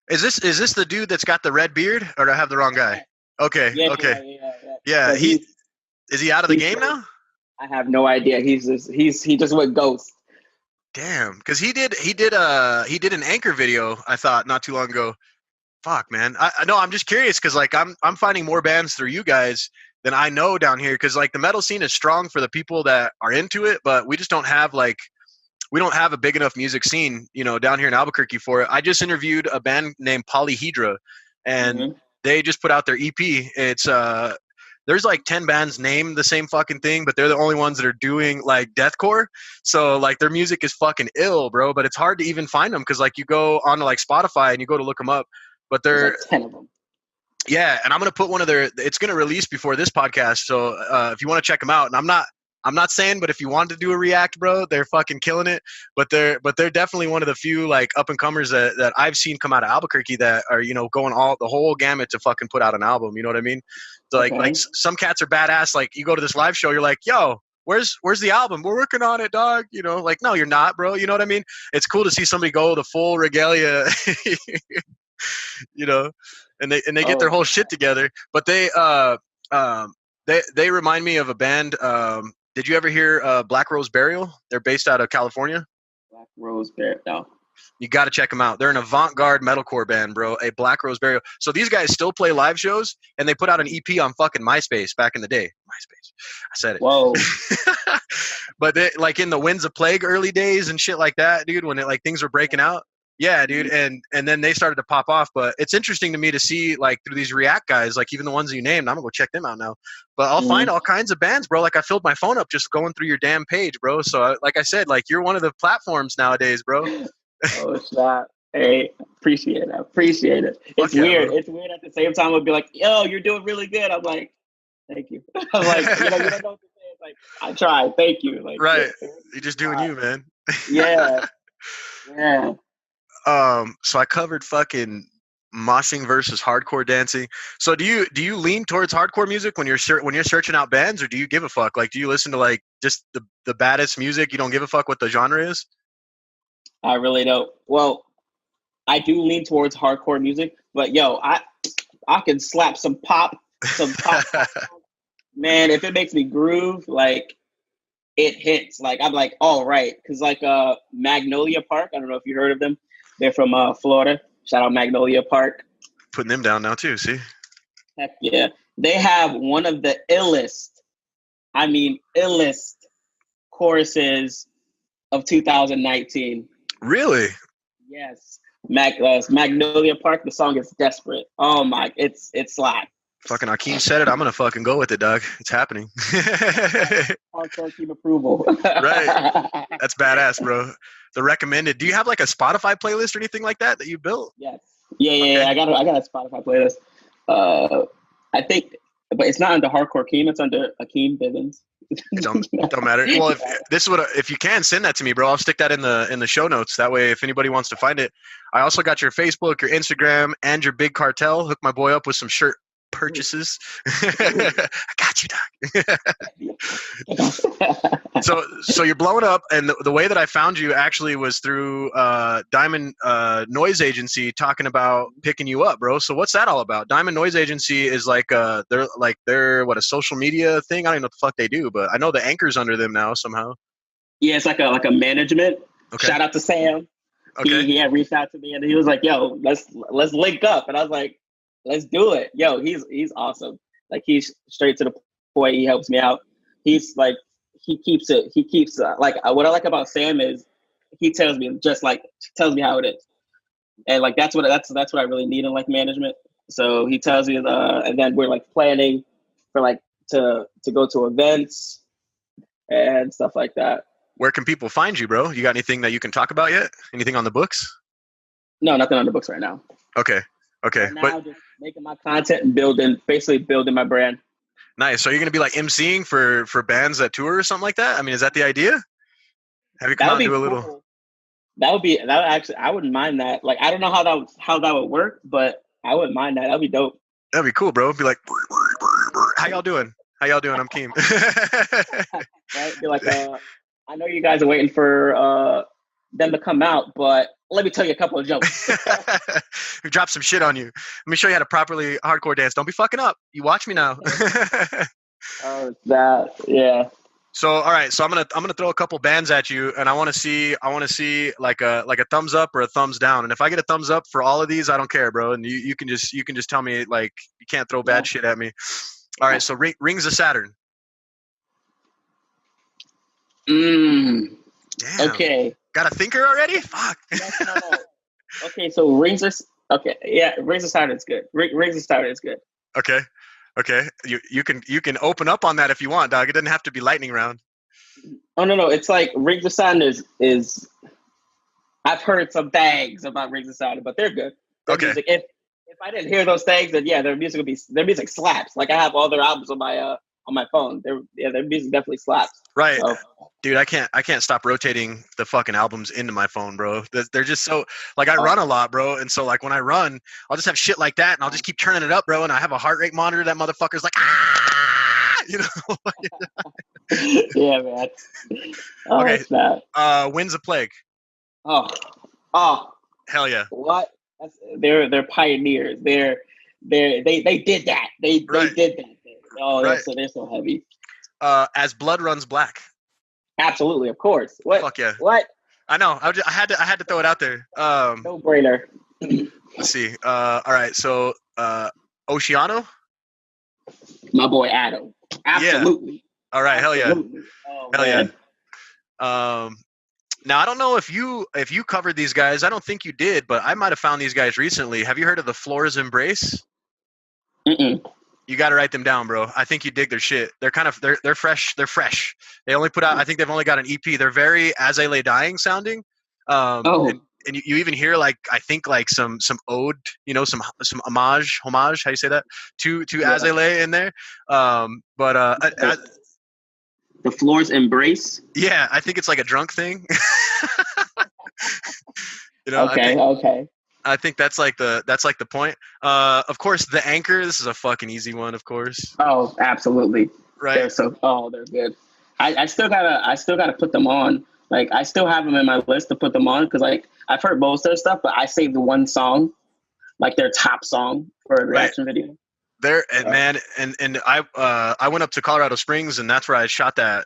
Is this the dude that's got the red beard, or do I have the wrong guy? Okay.
Yeah,
okay.
Yeah.
Is he out of the game now?
I have no idea. He just went ghost.
Damn, because he did an Anchor video, I thought, not too long ago. Fuck, man. I know. I'm just curious because like I'm finding more bands through you guys than I know down here because like the metal scene is strong for the people that are into it, but we just don't have like we don't have a big enough music scene, you know, down here in Albuquerque for it. I just interviewed a band named Polyhedra, and they just put out their EP. It's there's like 10 bands named the same fucking thing, but they're the only ones that are doing like deathcore. So like their music is fucking ill, bro. But it's hard to even find them because like you go on to like Spotify and you go to look them up, but they're
There's like 10 of them.
yeah. And I'm gonna put one of their. It's gonna release before this podcast, so if you want to check them out, and I'm not saying, but if you want to do a react, bro, they're fucking killing it. But they're definitely one of the few like up and comers that I've seen come out of Albuquerque that are, you know, going all the whole gamut to fucking put out an album. You know what I mean? So like some cats are badass. Like you go to this live show, you're like, yo, where's the album? We're working on it, dog. You know, like no, you're not, bro. You know what I mean? It's cool to see somebody go the full regalia. You know, and they get their whole shit together. But they remind me of a band. Did you ever hear Black Rose Burial? They're based out of California.
Black Rose Burial. No.
You got to check them out. They're an avant-garde metalcore band, bro. A Black Rose Burial. So these guys still play live shows, and they put out an EP on fucking MySpace back in the day. MySpace. I said it.
Whoa.
But they, like in the Winds of Plague early days and shit like that, dude, when it, like things were breaking out. Yeah, dude. And then they started to pop off. But it's interesting to me to see like through these React guys, like even the ones you named, I'm going to go check them out now. But I'll find all kinds of bands, bro. Like I filled my phone up just going through your damn page, bro. So like I said, like you're one of the platforms nowadays, bro.
Oh, it's not. Hey, appreciate it. It's weird. Bro. It's weird at the same time. I'd be like, yo, you're doing really good. I'm like, thank you. I'm like, you don't know what to say. It's like, I tried. Thank you. Like,
right. You're just doing you, man.
Yeah. Yeah.
So I covered fucking moshing versus hardcore dancing. So do you lean towards hardcore music when you're searching out bands, or do you give a fuck? Like, do you listen to like just the baddest music? You don't give a fuck what the genre is?
I really don't. Well, I do lean towards hardcore music, but yo, I can slap some pop. Man, if it makes me groove, like it hits. Like I'm like, all right, because like Magnolia Park. I don't know if you heard of them. They're from Florida. Shoutout Magnolia Park.
Putting them down now too. See?
Heck yeah, they have one of the illest choruses of 2019.
Really?
Yes. Magnolia Park. The song is Desperate. Oh my, it's slap.
Fucking Keems said it. I'm gonna fucking go with it, dog. It's happening.
Hardcore Keem approval.
Right. That's badass, bro. The recommended. Do you have like a Spotify playlist or anything like that you built?
Yes. Yeah. I got a Spotify playlist. I think, but it's not under Hardcore Keem. It's under Akeem Bivens.
Don't matter. Well, if you can send that to me, bro, I'll stick that in the show notes. That way, if anybody wants to find it, I also got your Facebook, your Instagram, and your Big Cartel. Hook my boy up with some shirt purchases. I got you, dog. So you're blowing up, and the way that I found you actually was through Diamond Noise Agency talking about picking you up, bro. So what's that all about? Diamond Noise Agency is like they're what, a social media thing? I don't even know what the fuck they do, but I know the anchor's under them now somehow.
Yeah, it's like a management. Okay. Shout out to Sam. Okay. He had reached out to me and he was like, "Yo, let's link up," and I was like, let's do it. Yo, he's awesome. Like he's straight to the point. He helps me out. He's like, he keeps like what I like about Sam is he tells me how it is. And like, that's what I really need in like management. So he tells me, and then we're like planning for like to go to events and stuff like that.
Where can people find you, bro? You got anything that you can talk about yet? Anything on the books?
No, nothing on the books right now.
Okay.
Right now, but just making my content and building my brand.
Nice. So you're gonna be like emceeing for bands that tour or something like that? I mean, is that the idea? Have you come out and do a little?
That would actually, I wouldn't mind that. Like, I don't know how that would work, but I wouldn't mind that. That'd be dope.
That'd be cool, bro. Be like, how y'all doing? I'm Keem.
Right? Be like, I know you guys are waiting for them to come out, but let me tell you a couple of jokes.
We dropped some shit on you. Let me show you how to properly hardcore dance. Don't be fucking up. You watch me now.
Oh, that, yeah.
So all right, so I'm gonna throw a couple bands at you, and I want to see like a thumbs up or a thumbs down. And if I get a thumbs up for all of these, I don't care, bro. And you can just tell me like you can't throw bad shit at me. All right, so Rings of Saturn. Damn.
Okay.
Got a thinker already? Fuck.
No. Okay, so Rings of Saturn is good. Rings of Saturn is good.
Okay. You can open up on that if you want, dog. It doesn't have to be lightning round.
Oh no. It's like Rings of Saturn is. I've heard some things about Rings of Saturn, but they're good. Their music, if I didn't hear those things, then their music slaps. Like I have all their albums on my phone. Their music definitely slaps.
Right.
So.
Dude, I can't stop rotating the fucking albums into my phone, bro. They're just so like I run a lot, bro, and so like when I run, I'll just have shit like that, and I'll just keep turning it up, bro. And I have a heart rate monitor. That motherfucker's like, you know.
Yeah, man. Oh,
okay. Winds of Plague.
Oh,
hell yeah.
What? They're pioneers. They did that. They did that. Oh, right. They're so heavy.
As Blood Runs Black.
Absolutely, of course. What?
Fuck yeah.
What?
I know. I had to throw it out there.
No brainer.
Let's see. All right. So, Oceano.
My boy Adam. Absolutely.
Yeah. All right.
Absolutely.
Hell yeah. Now I don't know if you covered these guys. I don't think you did, but I might have found these guys recently. Have you heard of the Floor's Embrace?
Mm-mm.
You got to write them down, bro. I think you dig their shit. They're they're fresh. They're fresh. They only put out. I think they've only got an EP. They're very As I Lay Dying sounding. And you even hear like I think like some ode, some homage. How you say that to As I Lay in there.
The Floor's Embrace.
Yeah, I think it's like a drunk thing.
Okay.
I think that's like the point. Of course, The Anchor. This is a fucking easy one, of course.
Oh, absolutely.
Right.
They're good. I still gotta put them on. Like I still have them in my list to put them on because like I've heard most of their stuff, but I saved one song, like their top song for a reaction video.
There and man, and I went up to Colorado Springs and that's where I shot that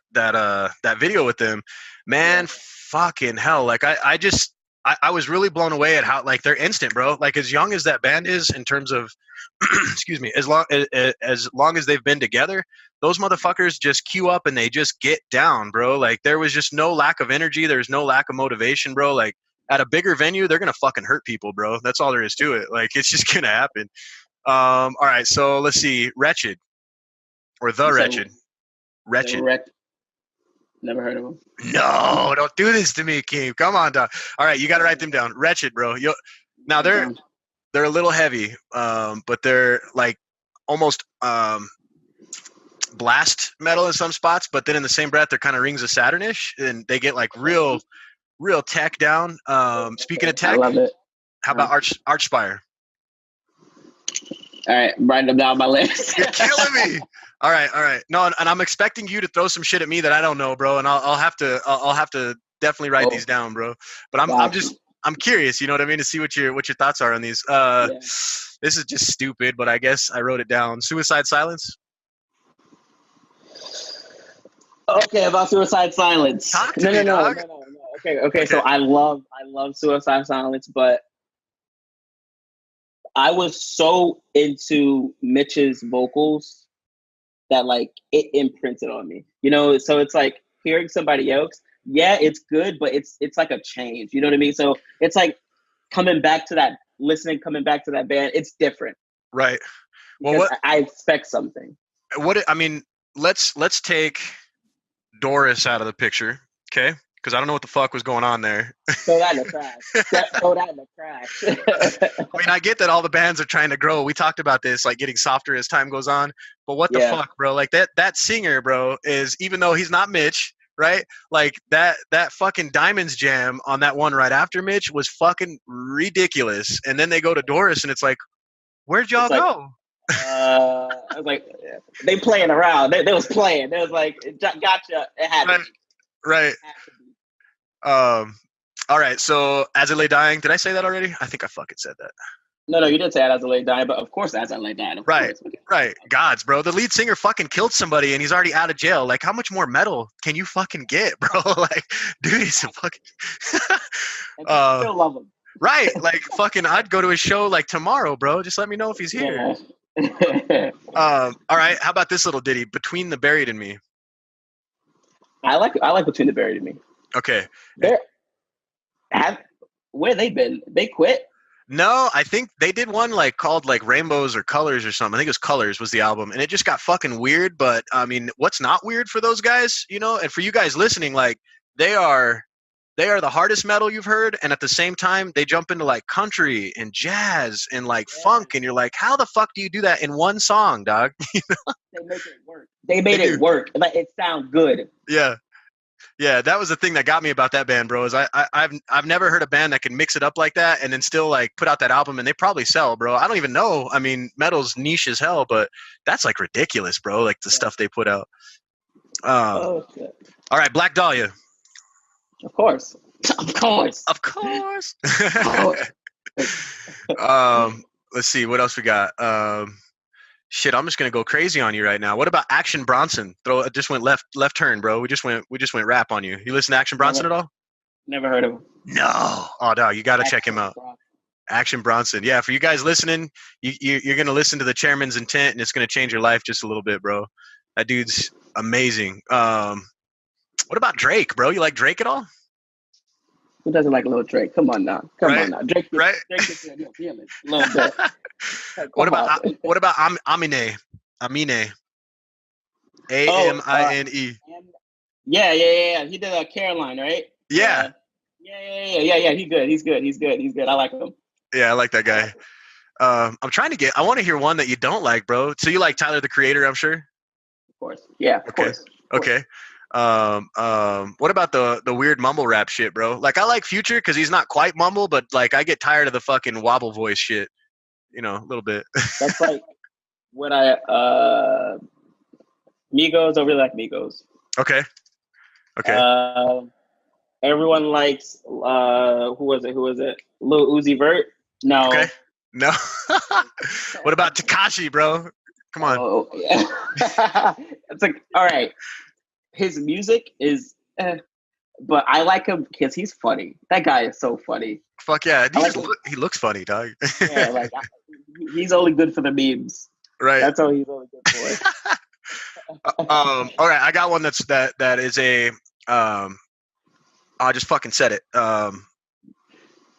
video with them. Man, fucking hell! Like I was really blown away at how like they're instant, bro. Like as young as that band is in terms of, excuse me, as long as they've been together, those motherfuckers just queue up and they just get down, bro. Like there was just no lack of energy. There's no lack of motivation, bro. Like at a bigger venue, they're gonna fucking hurt people, bro. That's all there is to it. Like it's just gonna happen. All right, so let's see, Wretched or The Wretched.
Never heard of them.
No, don't do this to me, Keem. Come on, dog. All right, you got to write them down. Wretched, bro. Now they're a little heavy, but they're like almost blast metal in some spots. But then in the same breath, they're kind of Rings of Saturn-ish, and they get like real tech down. Speaking of tech,
I love it.
How about Archspire?
All right, writing them down on my list.
You're killing me. All right. No, and I'm expecting you to throw some shit at me that I don't know, bro. And I'll have to definitely write these down, bro. But I'm curious, you know what I mean, to see what your thoughts are on these. This is just stupid, but I guess I wrote it down. Suicide Silence.
Okay, about Suicide Silence.
Talk to me, dog.
No. Okay. So I love Suicide Silence, but I was so into Mitch's vocals that like it imprinted on me, so it's like hearing somebody else. Yeah, it's good, but it's like a change. You know what I mean? So it's like coming back to that band. It's different.
Right. Well,
I expect something.
Let's take Doris out of the picture. Okay. Because I don't know what the fuck was going on there.
Throw that in the trash.
I mean, I get that all the bands are trying to grow. We talked about this, like getting softer as time goes on. But what the fuck, bro? Like that singer, bro, is, even though he's not Mitch, right? Like that fucking Diamonds jam on that one right after Mitch was fucking ridiculous. And then they go to Doris, and it's like, where'd y'all go?
I was like, they playing around. They was playing. They was like, gotcha. It happened.
Right. All right. So As I Lay Dying, did I say that already? I think I fucking said that.
No, you did say As I Lay Dying, but of course As I Lay Dying.
Right. Gods, bro. The lead singer fucking killed somebody and he's already out of jail. Like, how much more metal can you fucking get, bro? Like, dude, he's a fucking...
still love him.
Right. Like, fucking, I'd go to his show, like, tomorrow, bro. Just let me know if he's here.
Yeah.
All right. How about this little ditty? Between the Buried and Me.
I like Between the Buried and Me.
Okay.
Where they been? They quit?
No, I think they did one like called like Rainbows or Colors or something. I think it was Colors was the album, and it just got fucking weird. But I mean, what's not weird for those guys, you know? And for you guys listening, like they are the hardest metal you've heard, and at the same time, they jump into like country and jazz and like funk, and you're like, how the fuck do you do that in one song, dog? You know?
They make it work. They made it work. Like it sounds good.
Yeah. Yeah, that was the thing that got me about that band, bro. Is I've never heard a band that can mix it up like that and then still like put out that album, and they probably sell, bro. I don't even know. I mean, metal's niche as hell, but that's like ridiculous, bro. Like the stuff they put out. All right, Black Dahlia.
Of course.
Let's see what else we got. Shit, I'm just gonna go crazy on you right now. What about Action Bronson? Just went left turn, bro. We just went rap on you. You listen to Action Bronson at all?
Never heard of him.
No. Oh, dog, you gotta check him out. Action Bronson. Yeah, for you guys listening, you're gonna listen to the Chairman's Intent, and it's gonna change your life just a little bit, bro. That dude's amazing. What about Drake, bro? You like Drake at all?
Who doesn't like Lil Drake? Come on now. Drake is a little bit.
What about Amine? Amine. Amine.
Yeah. He did Caroline, right?
Yeah.
Yeah. He's good. I like him.
Yeah, I like that guy. I want to hear one that you don't like, bro. So you like Tyler, the Creator, I'm sure?
Of course. Yeah, of course.
Okay. What about the weird mumble rap shit, bro? Like I like Future because he's not quite mumble, but like I get tired of the fucking wobble voice shit. You know, a little bit.
That's like what Migos. I really like Migos.
Okay.
Everyone likes who was it? Lil Uzi Vert? No.
Okay. No. What about Tekashi, bro? Come on.
Oh, yeah. It's like, all right. His music is, but I like him because he's funny. That guy is so funny.
Fuck yeah. He looks funny, dog.
Yeah, like he's only good for the memes.
Right.
That's all he's only good for.
All right, I got one that is a I just fucking said it.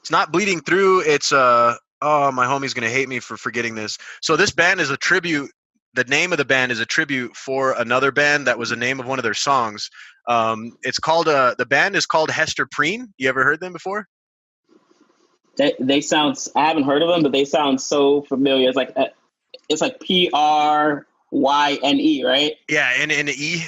It's not Bleeding Through. It's my homie's gonna hate me for forgetting this. So this band is a tribute. The name of the band is a tribute for another band that was the name of one of their songs. It's called the band is called Hester Preen. You ever heard them before?
They sound. I haven't heard of them, but they sound so familiar. It's like PRYNE, right?
Yeah, and the E.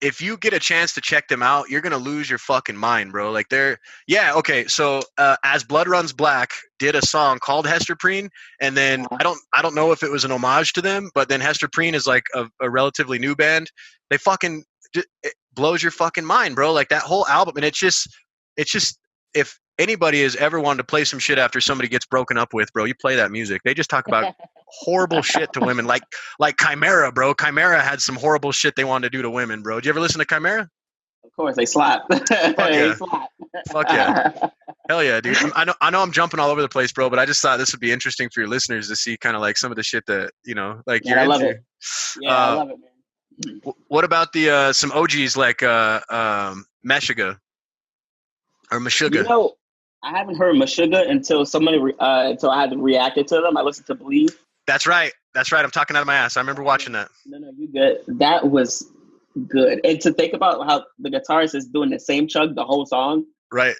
If you get a chance to check them out, you're gonna lose your fucking mind, bro. Like okay. So As Blood Runs Black did a song called Hester Preen, and then I don't know if it was an homage to them, but then Hester Preen is like a relatively new band. They fucking it blows your fucking mind, bro. Like that whole album, and it's just if anybody has ever wanted to play some shit after somebody gets broken up with, bro, you play that music. They just talk about horrible shit to women, like Chimera, bro. Chimera had some horrible shit they wanted to do to women, bro. Did you ever listen to Chimera?
Of course, they slap.
Fuck yeah. Fuck yeah. Hell yeah, dude. I know I'm jumping all over the place, bro, but I just thought this would be interesting for your listeners to see kind of like some of the shit that, you know, like you're into.
I love it. Yeah, I love it, man.
What about the some OGs like Meshuggah or Meshuggah?
You know, I haven't heard Meshuggah until until I had reacted to them. I listened to Believe.
That's right. I'm talking out of my ass. I remember watching that.
No, you good. That was good. And to think about how the guitarist is doing the same chug the whole song.
Right.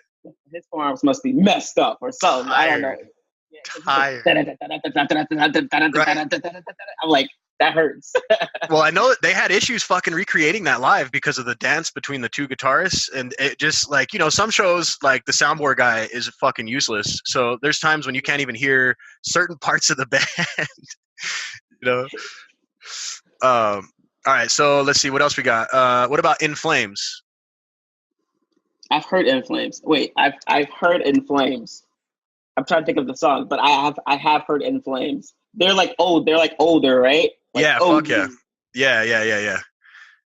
His forearms must be messed up or something.
Tired.
I don't know.
Tired.
I'm like, that hurts.
Well, I know they had issues fucking recreating that live because of the dance between the two guitarists. And it just like, you know, some shows like the soundboard guy is fucking useless. So there's times when you can't even hear certain parts of the band, you know? All right. So let's see what else we got. What about In Flames?
I've heard In Flames. Wait, I've heard In Flames. I'm trying to think of the song, but I have heard In Flames. They're like older, right? Like
Yeah, fuck yeah. Yeah.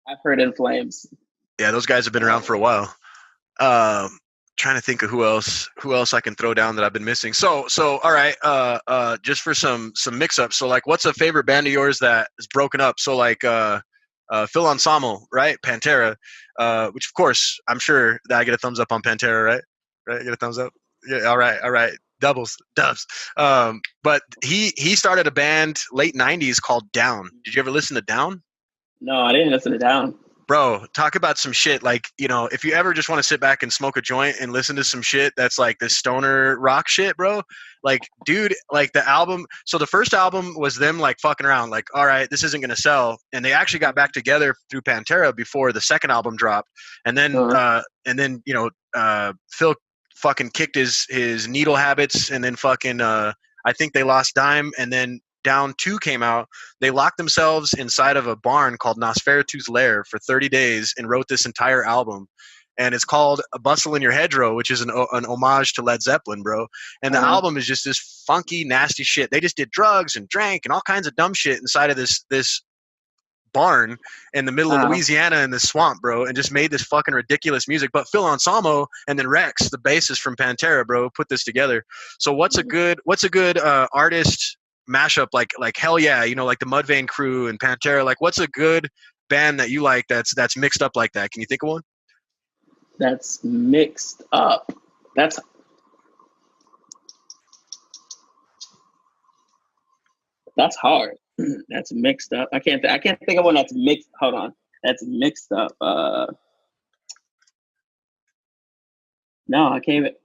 I've heard In Flames.
Yeah, those guys have been around for a while. Trying to think of who else I can throw down that I've been missing. So all right, just for some mix up. So like, what's a favorite band of yours that is broken up? So like Phil Ensemble, right? Pantera, which of course I'm sure that I get a thumbs up on Pantera, right? Right, get a thumbs up. Yeah, all right. Dubs. But he started a band late '90s called Down. Did you ever listen to Down?
No, I didn't listen to Down.
Bro, talk about some shit. Like, you know, if you ever just want to sit back and smoke a joint and listen to some shit that's like this stoner rock shit, bro. Like, dude, like the album. So the first album was them like fucking around, like, all right, this isn't gonna sell. And they actually got back together through Pantera before the second album dropped. And then you know, Phil fucking kicked his needle habits, and then fucking I think they lost Dime, and then Down 2 came out. They locked themselves inside of a barn called Nosferatu's Lair for 30 days and wrote this entire album. And it's called A Bustle in Your Hedgerow, which is an homage to Led Zeppelin, bro. And the album is just this funky, nasty shit. They just did drugs and drank and all kinds of dumb shit inside of this barn in the middle of Louisiana in the swamp, bro, and just made this fucking ridiculous music. But Phil Anselmo and then Rex, the bassist from Pantera, bro, put this together. So what's a good artist mashup, like Hell Yeah, you know, like the Mudvayne Crew and Pantera? Like, what's a good band that you like that's mixed up like that? Can you think of one?
That's mixed up. That's hard. That's mixed up. I can't think of one that's mixed. Hold on. That's mixed up. No, I can't even.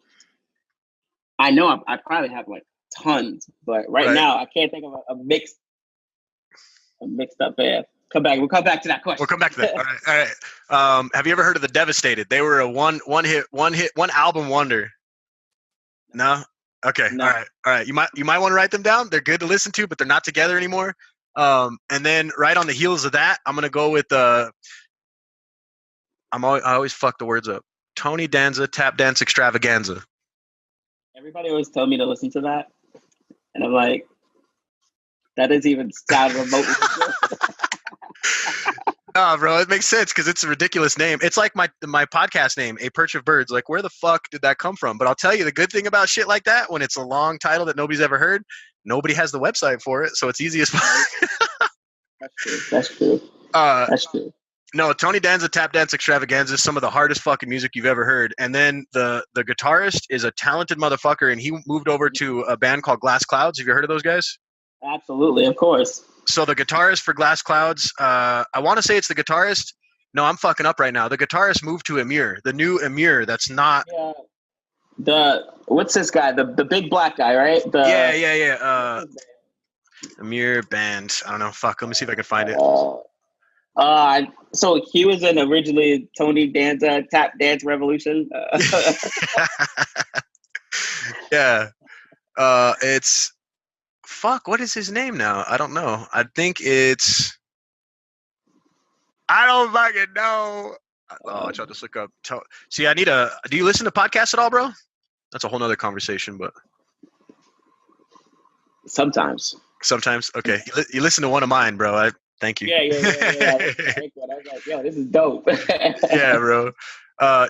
I know I probably have like tons, but right now I can't think of a mixed up band. We'll come back to that question.
We'll come back to that. All right. Have you ever heard of the Devastated? They were a one album wonder. No? Okay. No. All right. You might want to write them down. They're good to listen to, but they're not together anymore. And then right on the heels of that, I'm gonna go with I always fuck the words up. Tony Danza Tap Dance Extravaganza.
Everybody always tell me to listen to that, and I'm like, that doesn't even sound remotely good.
Nah, bro, it makes sense because it's a ridiculous name. It's like my podcast name, A Perch of Birds. Like, where the fuck did that come from? But I'll tell you the good thing about shit like that, when it's a long title that nobody's ever heard, nobody has the website for it, so it's easy as fuck.
That's true. That's true.
No, Tony Danza Tap Dance Extravaganza is some of the hardest fucking music you've ever heard. And then the guitarist is a talented motherfucker, and he moved over to a band called Glass Clouds. Have you heard of those guys?
Absolutely, of course.
So the guitarist for Glass Clouds, I want to say it's the guitarist. No, I'm fucking up right now. The guitarist moved to Amir, the new Amir. That's not.
Yeah. What's this guy? The big black guy, right?
Yeah. Amir band. I don't know. Fuck. Let me see if I can find it.
So he was in originally Tony Danza Tap Dance Revolution.
Yeah. It's. Fuck, what is his name now? I don't know. I think it's... I don't fucking know. Oh, I'll just look up. See, do you listen to podcasts at all, bro? That's a whole nother conversation, but...
Sometimes.
Okay. You listen to one of mine, bro. Thank you.
Yeah. I was like, yo, this is dope.
Yeah, bro.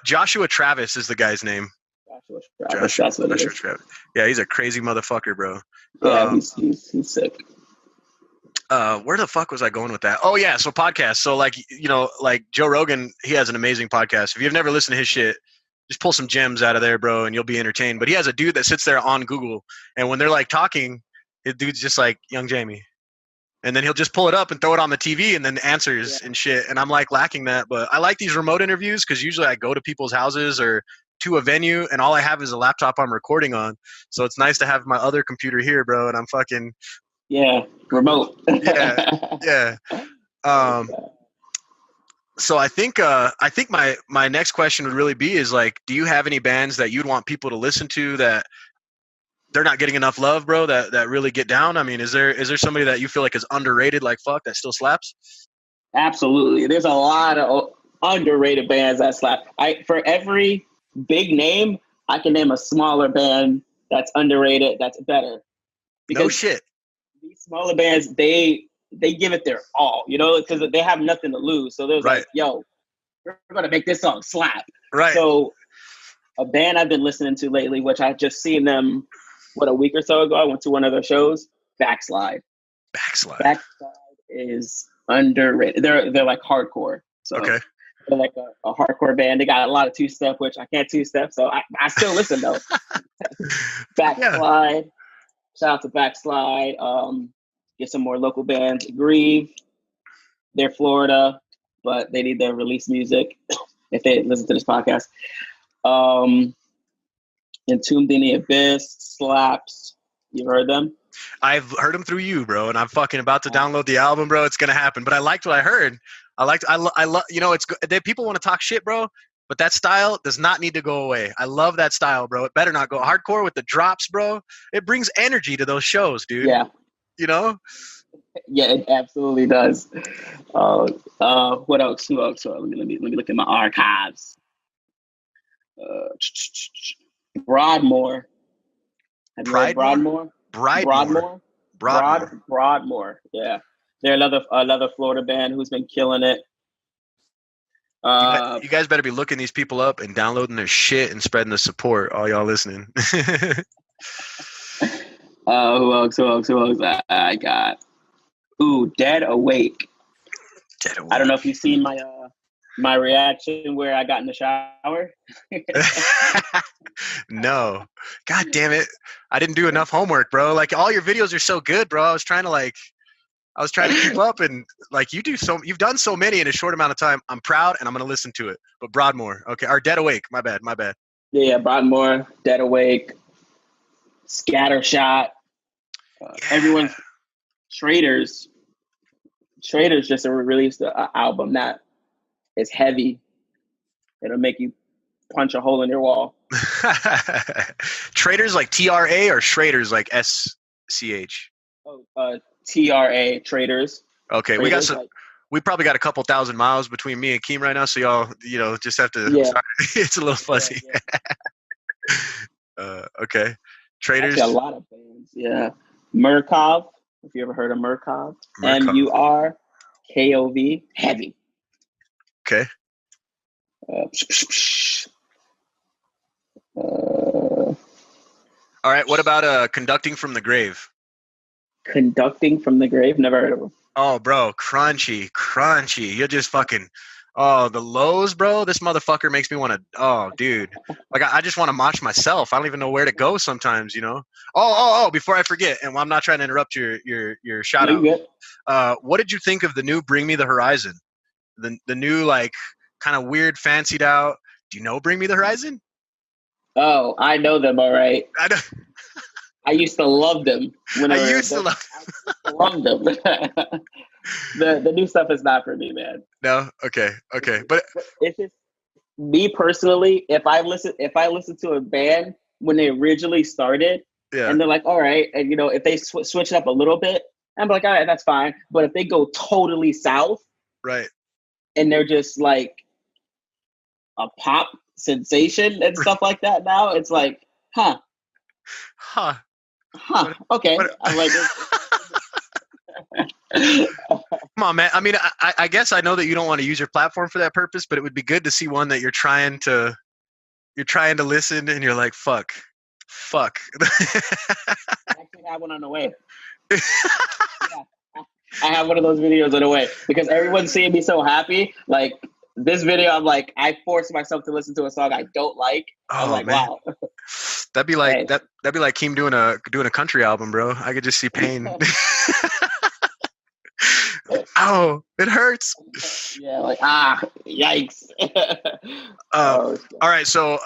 Joshua Travis is the guy's name. Joshua Travis. Yeah, he's a crazy motherfucker, bro.
Yeah, he's sick.
Where the fuck was I going with that? Oh yeah, so podcasts. So like, you know, like Joe Rogan, he has an amazing podcast. If you've never listened to his shit, just pull some gems out of there, bro, and you'll be entertained. But he has a dude that sits there on Google, and when they're like talking, the dude's just like, Young Jamie. And then he'll just pull it up and throw it on the TV and then answers and shit. And I'm like lacking that. But I like these remote interviews because usually I go to people's houses or to a venue and all I have is a laptop I'm recording on. So it's nice to have my other computer here, bro. And I'm fucking...
Yeah, remote.
Yeah. So I think my next question would really be is like, do you have any bands that you'd want people to listen to that they're not getting enough love, bro, that really get down? I mean, is there somebody that you feel like is underrated like fuck that still slaps?
Absolutely. There's a lot of underrated bands that slap. For every big name, I can name a smaller band that's underrated, that's better.
No shit.
These smaller bands, they give it their all, you know, because they have nothing to lose. So there's like, yo, we're gonna make this song slap.
Right.
So a band I've been listening to lately, which I just seen them a week or so ago. I went to one of their shows. Backslide is underrated. They're like hardcore. So
okay.
They're like a hardcore band. They got a lot of two-step, which I can't two-step, so I still listen though. Backslide. Shout out to Backslide. Get some more local bands. Grieve. They're Florida, but they need to release music if they listen to this podcast. Entombed in the Abyss, Slaps. You heard them?
I've heard them through you, bro, and I'm fucking about to download the album, bro. It's gonna happen. But I liked what I heard. I love. You know, it's people want to talk shit, bro. But that style does not need to go away. I love that style, bro. It better not go hardcore with the drops, bro. It brings energy to those shows, dude.
Yeah.
You know?
Yeah, it absolutely does. What else? Who else? Let me look at my archives. Broadmoor. Have you heard Broadmoor? Broadmoor. Yeah, they're another Florida band who's been killing it.
You guys better be looking these people up and downloading their shit and spreading the support. All y'all listening.
Who else? I got. Dead Awake. I don't know if you've seen my reaction where I got in the shower.
No. God damn it. I didn't do enough homework, bro. Like, all your videos are so good, bro. I was trying to keep up, and like you've done so many in a short amount of time. I'm proud, and I'm gonna listen to it. But Broadmoor, okay, or Dead Awake. My bad.
Yeah, Broadmoor, Dead Awake, Scattershot. Everyone's Traders just released an album that is heavy. It'll make you punch a hole in your wall.
Traders like TRA or Schraders like SCH?
TRA, Traders.
Okay,
Traders,
we probably got a couple thousand miles between me and Keem right now, so y'all, just have to.
Yeah.
Sorry, it's a little fuzzy.
Yeah.
Okay, Traders.
Actually, a lot of bands. Yeah, Murkov. If you ever heard of Murkov, MURKOV, heavy.
Okay. All right. What about Conducting from the Grave?
Conducting from the Grave? Never heard of them.
Oh, bro, crunchy. You're just fucking. Oh, the lows, bro. This motherfucker makes me want to. Oh, dude. Like, I just want to mosh myself. I don't even know where to go sometimes, Oh, before I forget, and I'm not trying to interrupt your shout out. What did you think of the new Bring Me the Horizon? The new, like, kind of weird, fancied out. Do you know Bring Me the Horizon?
Oh, I know them, all right.
I know.
I used to love them.
I used to
love them. The new stuff is not for me, man.
No, okay, but
it's just me personally. If I listen to a band when they originally started, and they're like, all right, and if they switch it up a little bit, I'm like, all right, that's fine. But if they go totally south,
right,
and they're just like a pop sensation and stuff like that, now it's like, huh, okay. I'm like.
Come on, man. I mean, I guess I know that you don't want to use your platform for that purpose, but it would be good to see one that you're trying to listen, and you're like, fuck. I
actually have one on the way. Yeah, I have one of those videos on the way because everyone's seeing me so happy. Like this video, I'm like, I force myself to listen to a song I don't like. I'm like, man. Wow.
That'd be like that'd be like Keem doing a country album, bro. I could just see pain. Oh, it hurts.
Yeah, like yikes.
All right, so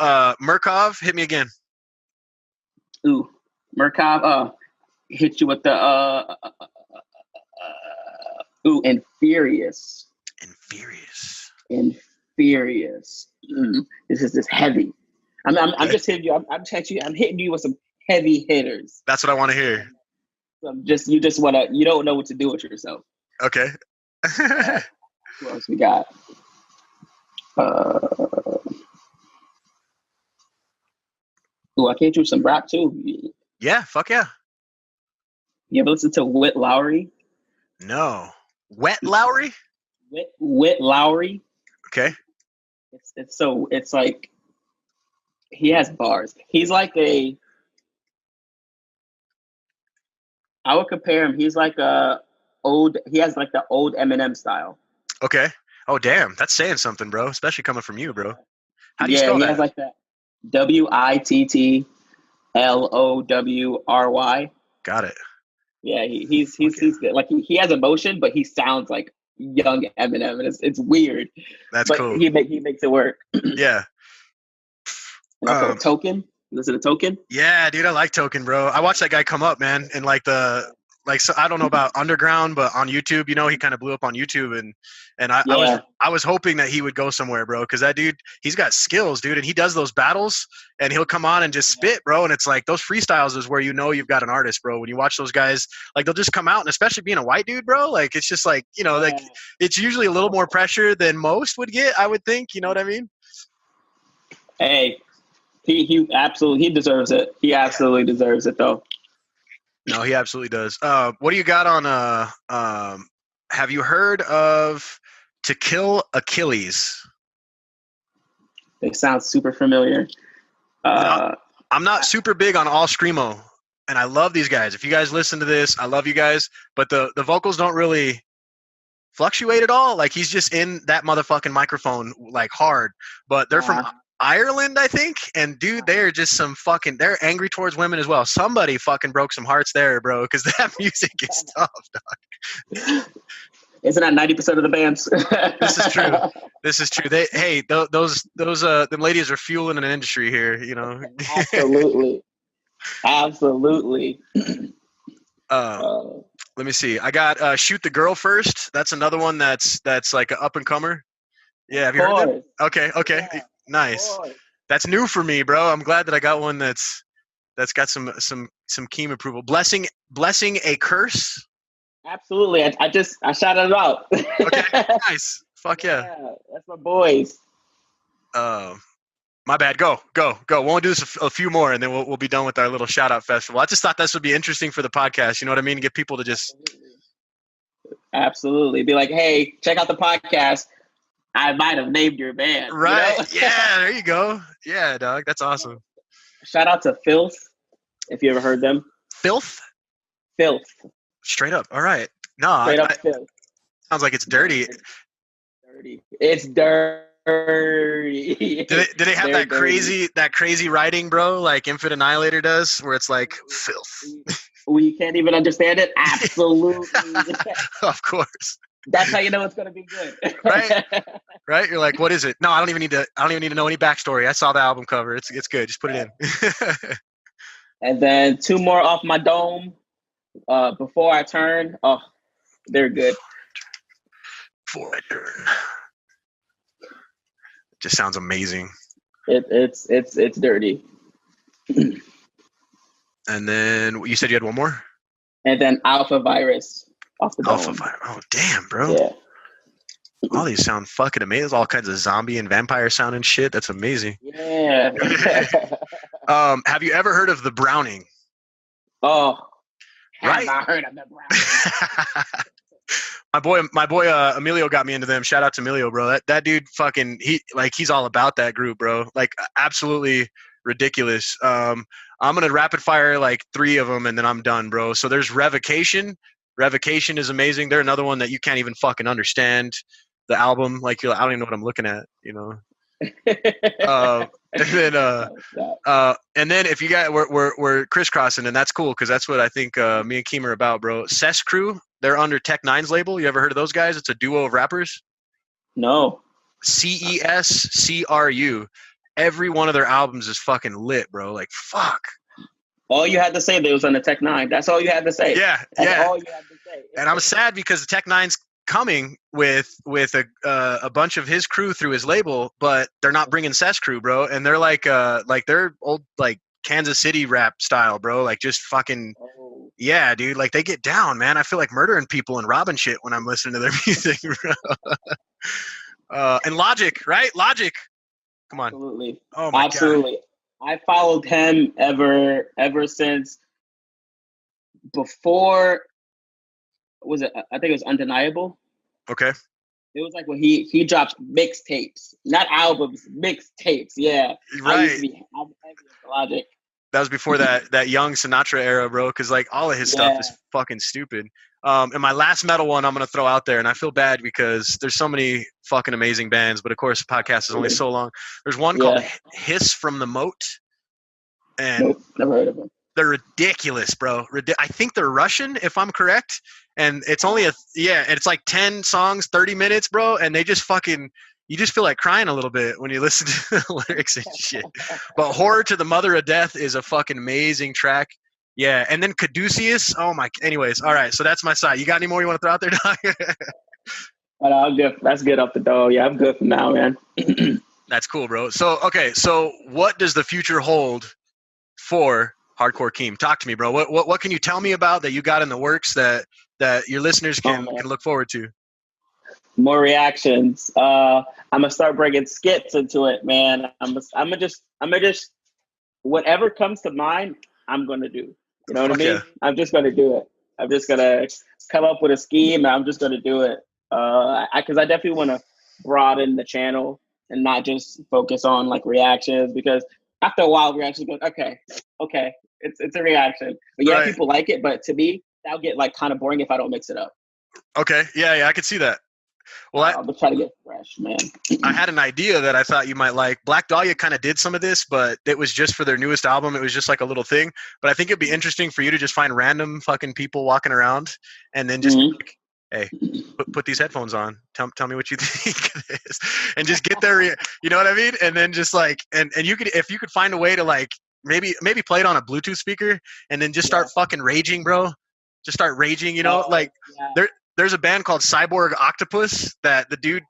Murkov, hit me again.
Ooh, Murkov, hit you with the Infurious. This is just heavy. I'm just hitting you. I'm hitting you with some heavy hitters.
That's what I want to hear.
So you don't know what to do with yourself.
Okay.
What else we got? Ooh, I can't do some rap too.
Yeah, fuck yeah.
You ever listen to Whit Lowry?
No. Wet Lowry?
Whit Lowry.
Okay.
It's like he has bars. He's like I would compare him. He's like he has like the old Eminem style.
Okay. Oh damn, that's saying something, bro. Especially coming from you, bro. How do you spell
he
that?
has like that WITTLOWRY.
Got it.
Yeah, he's good. Like he has emotion, but he sounds like young Eminem, and it's weird.
That's
but
cool.
He makes it work.
Yeah.
And also Token. Listen to Token.
Yeah, dude, I like Token, bro. I watched that guy come up, man, and so I don't know about underground, but on YouTube, he kind of blew up on YouTube, and I was hoping that he would go somewhere, bro, because that dude, he's got skills, dude, and he does those battles, and he'll come on and just spit, bro, and it's like those freestyles is where you've got an artist, bro. When you watch those guys, like they'll just come out, and especially being a white dude, bro, like it's just like like it's usually a little more pressure than most would get, I would think. You know what I mean?
Hey, he absolutely deserves it. He absolutely deserves it, though.
No, he absolutely does. What do you got on have you heard of To Kill Achilles?
They sound super familiar.
I'm not super big on all screamo, and I love these guys. If you guys listen to this, I love you guys, but the vocals don't really fluctuate at all. Like he's just in that motherfucking microphone like hard, but they're from Ireland, I think, and dude, they're just they're angry towards women as well. Somebody fucking broke some hearts there, bro, because that music is tough, dog.
Isn't that 90% of the bands?
This is true. This is true. Those them ladies are fueling an industry here,
Absolutely. Absolutely.
Let me see. I got Shoot the Girl First. That's another one that's like an up and comer. Yeah, have you heard of it? Okay. Yeah, nice. That's new for me, bro. I'm glad that I got one that's got some Keem approval. Blessing a Curse.
Absolutely. I shouted it out.
Okay, nice. Fuck yeah.
That's my boys.
My bad. Go. We'll do this a few more, and then we'll be done with our little shout out festival. I just thought this would be interesting for the podcast. You know what I mean? Get people to just
absolutely be like, hey, check out the podcast. I might have named your band.
Right. Yeah, there you go. Yeah, dog. That's awesome.
Shout out to Filth, if you ever heard them.
Filth?
Filth.
Straight up. All right. No,
straight up Filth.
Sounds like it's dirty.
It's dirty.
Did they have that crazy writing, bro, like Infinite Annihilator does, where it's like filth?
We can't even understand it? Absolutely.
Of course.
That's how you know it's gonna be good.
Right? You're like, what is it? No, I don't even need to know any backstory. I saw the album cover. It's good. Just put it in.
And then two more off my dome. Before I Turn. Oh, they're good.
Before I Turn. Just sounds amazing.
It's dirty.
And then you said you had one more?
And then Alpha Virus off the dome.
Alpha Virus. Oh damn, bro.
Yeah.
All these sound fucking amazing. There's all kinds of zombie and vampire sounding shit. That's amazing.
Yeah.
Have you ever heard of The Browning?
Oh,
right.
I heard of The Browning.
My boy Emilio got me into them. Shout out to Emilio, bro. That dude fucking he's all about that group, bro. Like absolutely ridiculous. I'm gonna rapid fire like 3 of them and then I'm done, bro. So there's Revocation. Revocation is amazing. They're another one that you can't even fucking understand the album. Like I don't even know what I'm looking at, and then if you guys we're crisscrossing, and that's cool because that's what I think me and Keem are about, bro. Cess Crew, they're under Tech Nine's label. You ever heard of those guys? It's a duo of rappers.
No.
CESCRU. Every one of their albums is fucking lit, bro. Like fuck.
All you had to say they was on the Tech Nine. That's all you had to say.
Yeah,
That's all you had to say.
And I'm sad because the Tech Nine's coming with a bunch of his crew through his label, but they're not bringing Cess Crew, bro. And they're like they're old like Kansas City rap style, bro. Like just fucking yeah, dude. Like they get down, man. I feel like murdering people and robbing shit when I'm listening to their music, bro. And Logic, right? Logic. Come on.
Absolutely.
Oh my
Absolutely.
God.
I followed him ever since before. Was it? I think it was Undeniable.
Okay.
It was like when he dropped mixtapes, not albums, mixtapes. Yeah, I used to
Right.
be I'm heavy into Logic.
That was before that young Sinatra era, bro. Because like all of his stuff is fucking stupid. And my last metal one I'm gonna throw out there, and I feel bad because there's so many fucking amazing bands, but of course the podcast is only so long. There's one called Hiss from the Moat, and
Nope, never heard of them.
they're ridiculous, bro. I think they're Russian, if I'm correct. And it's only it's like 10 songs, 30 minutes, bro. And they just fucking, you just feel like crying a little bit when you listen to the lyrics and shit. But Horror to the Mother of Death is a fucking amazing track. Yeah. And then Caduceus. Oh my, anyways. All right. So that's my side. You got any more you want to throw out there, Doc?
I'm good. That's good off the door. Yeah, I'm good for now, man.
That's cool, bro. So, okay. So what does the future hold for Hardcore Keem? Talk to me, bro. What can you tell me about that you got in the works that your listeners can look forward to?
More reactions. I'm gonna start bringing skits into it, man. I'm gonna just whatever comes to mind, I'm gonna do. You know what I mean?
Yeah.
I'm just gonna do it. I'm just gonna come up with a scheme, and I'm just gonna do it. Because I definitely want to broaden the channel and not just focus on like reactions, because after a while reactions go, okay, it's a reaction. But yeah, people like it, but to me, that'll get like kind of boring if I don't mix it up.
Okay, yeah, I could see that. Well,
I'm trying to get fresh, man.
I had an idea that I thought you might like. Black Dahlia kind of did some of this, but it was just for their newest album. It was just like a little thing. But I think it'd be interesting for you to just find random fucking people walking around and then just like, hey, put these headphones on. Tell me what you think of this, and just get their, you know what I mean? And then just like, and you could, if you could find a way to like maybe play it on a Bluetooth speaker and then just start fucking raging, bro. Just start raging, you know? There's a band called Cyborg Octopus that the dude,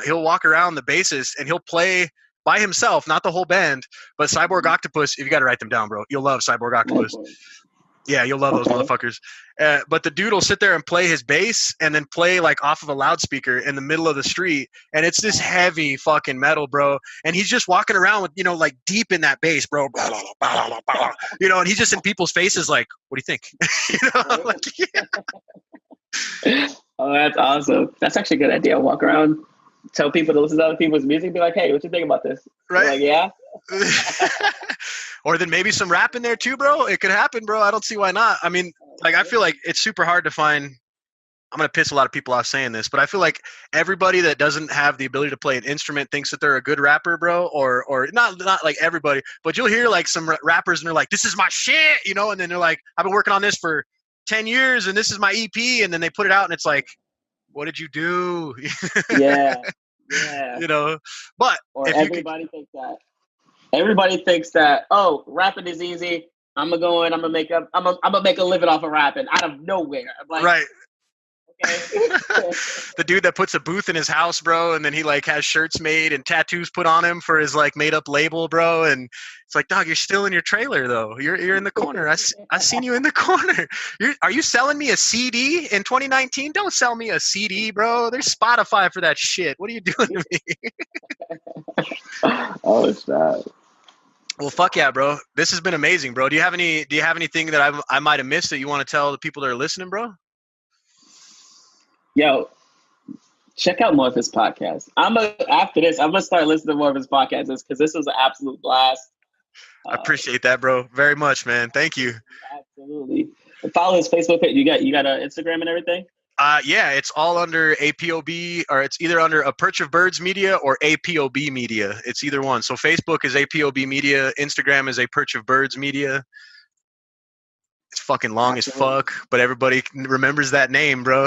he'll walk around the bassist and he'll play by himself, not the whole band, but Cyborg Octopus, if you got to write them down, bro, you'll love Cyborg Octopus. Yeah, you'll love those motherfuckers. But the dude will sit there and play his bass and then play like off of a loudspeaker in the middle of the street. And it's this heavy fucking metal, bro. And he's just walking around with, you know, like deep in that bass, bro. You know, and he's just in people's faces like, what do you think? You know, like,
Oh, that's awesome. That's actually a good idea. Walk around, tell people to listen to other people's music, be like, hey, what you think about this?
Right.
Like, yeah.
Or then maybe some rap in there too, bro. It could happen, bro. I don't see why not. I mean, like, I feel like it's super hard to find. I'm going to piss a lot of people off saying this, but I feel like everybody that doesn't have the ability to play an instrument thinks that they're a good rapper, bro. Or not like everybody, but you'll hear like some rappers and they're like, this is my shit, you know? And then they're like, I've been working on this for 10 years and this is my EP. And then they put it out and it's like, what did you do?
Yeah.
You know, but
or everybody thinks that. Everybody thinks that, oh, rapping is easy. I'm gonna make a living off of rapping out of nowhere. I'm like,
right.
Okay.
The dude that puts a booth in his house, bro, and then he like has shirts made and tattoos put on him for his like made up label, bro. And it's like, dog, you're still in your trailer though. You're in the corner. I seen you in the corner. Are you selling me a CD in 2019? Don't sell me a CD, bro. There's Spotify for that shit. What are you doing to me?
Oh, it's not.
Well, fuck yeah, bro. This has been amazing, bro. Do you have anything that I might have missed that you want to tell the people that are listening, bro?
Yo, check out more of his podcasts. After this, I'm gonna start listening to more of his podcasts because this was an absolute blast.
I appreciate that, bro. Very much, man. Thank you.
Absolutely. Follow his Facebook page. You got an Instagram and everything?
Yeah, it's all under APOB, or it's either under A Perch of Birds Media or APOB Media. It's either one. So Facebook is APOB Media. Instagram is A Perch of Birds Media. It's fucking long as fuck, but everybody remembers that name, bro.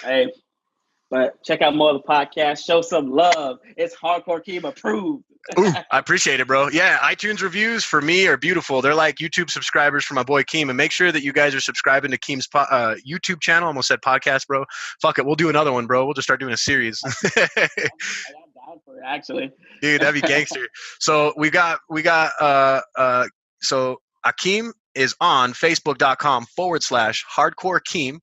Hey, but check out more of the podcast. Show some love. It's Hardcore Keem approved.
Ooh, I appreciate it, bro. Yeah, iTunes reviews for me are beautiful. They're like YouTube subscribers for my boy Keem. And make sure that you guys are subscribing to Keem's YouTube channel. Almost said podcast, bro. Fuck it. We'll do another one, bro. We'll just start doing a series.
I'm down for it, actually.
Dude, that'd be gangster. So we got so Keem is on Facebook.com/Hardcore Keem.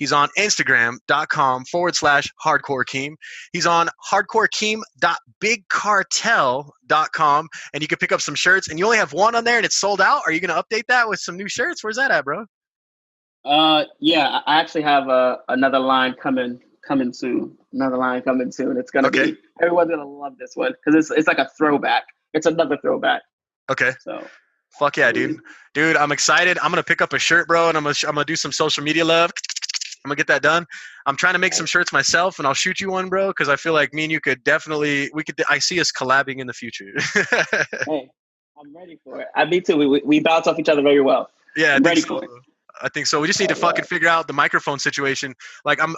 He's on Instagram.com/Hardcore Keem. He's on hardcorekeem.bigcartel.com, and you can pick up some shirts. And you only have one on there, and it's sold out. Are you gonna update that with some new shirts? Where's that at, bro?
Yeah, I actually have another line coming soon. Another line coming soon. It's gonna be, everyone's gonna love this one because it's like a throwback. It's another throwback.
Okay.
So.
Fuck yeah, dude. Dude, I'm excited. I'm gonna pick up a shirt, bro, and I'm gonna do some social media love. I'm gonna get that done. I'm trying to make some shirts myself, and I'll shoot you one, bro, because I feel like me and you could definitely. I see us collabing in the future.
Hey, I'm ready for it. Me too. We bounce off each other very well.
Yeah,
I'm ready for it.
I think so. We just need to fucking figure out the microphone situation. Like I'm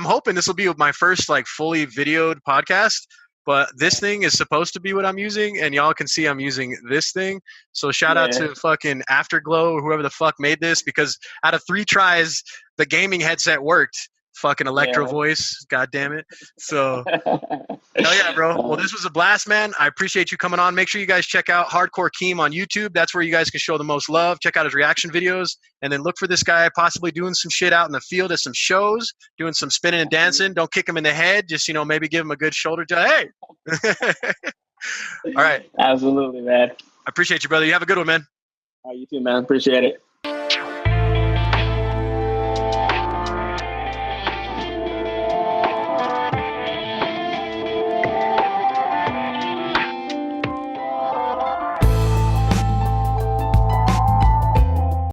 hoping this will be my first like fully videoed podcast, but this thing is supposed to be what I'm using, and y'all can see I'm using this thing. So shout out to fucking Afterglow or whoever the fuck made this, because out of 3 tries, the gaming headset worked. Fucking electro voice, god damn it. So hell yeah, bro. Well, this was a blast, man. I appreciate you coming on. Make sure you guys check out Hardcore Keem on YouTube. That's where you guys can show the most love. Check out his reaction videos, and then look for this guy possibly doing some shit out in the field at some shows, doing some spinning and dancing. Don't kick him in the head, just maybe give him a good shoulder jab. Hey. All right.
Absolutely, man.
I appreciate you, brother. You have a good one, man.
All right, you too, man. Appreciate it.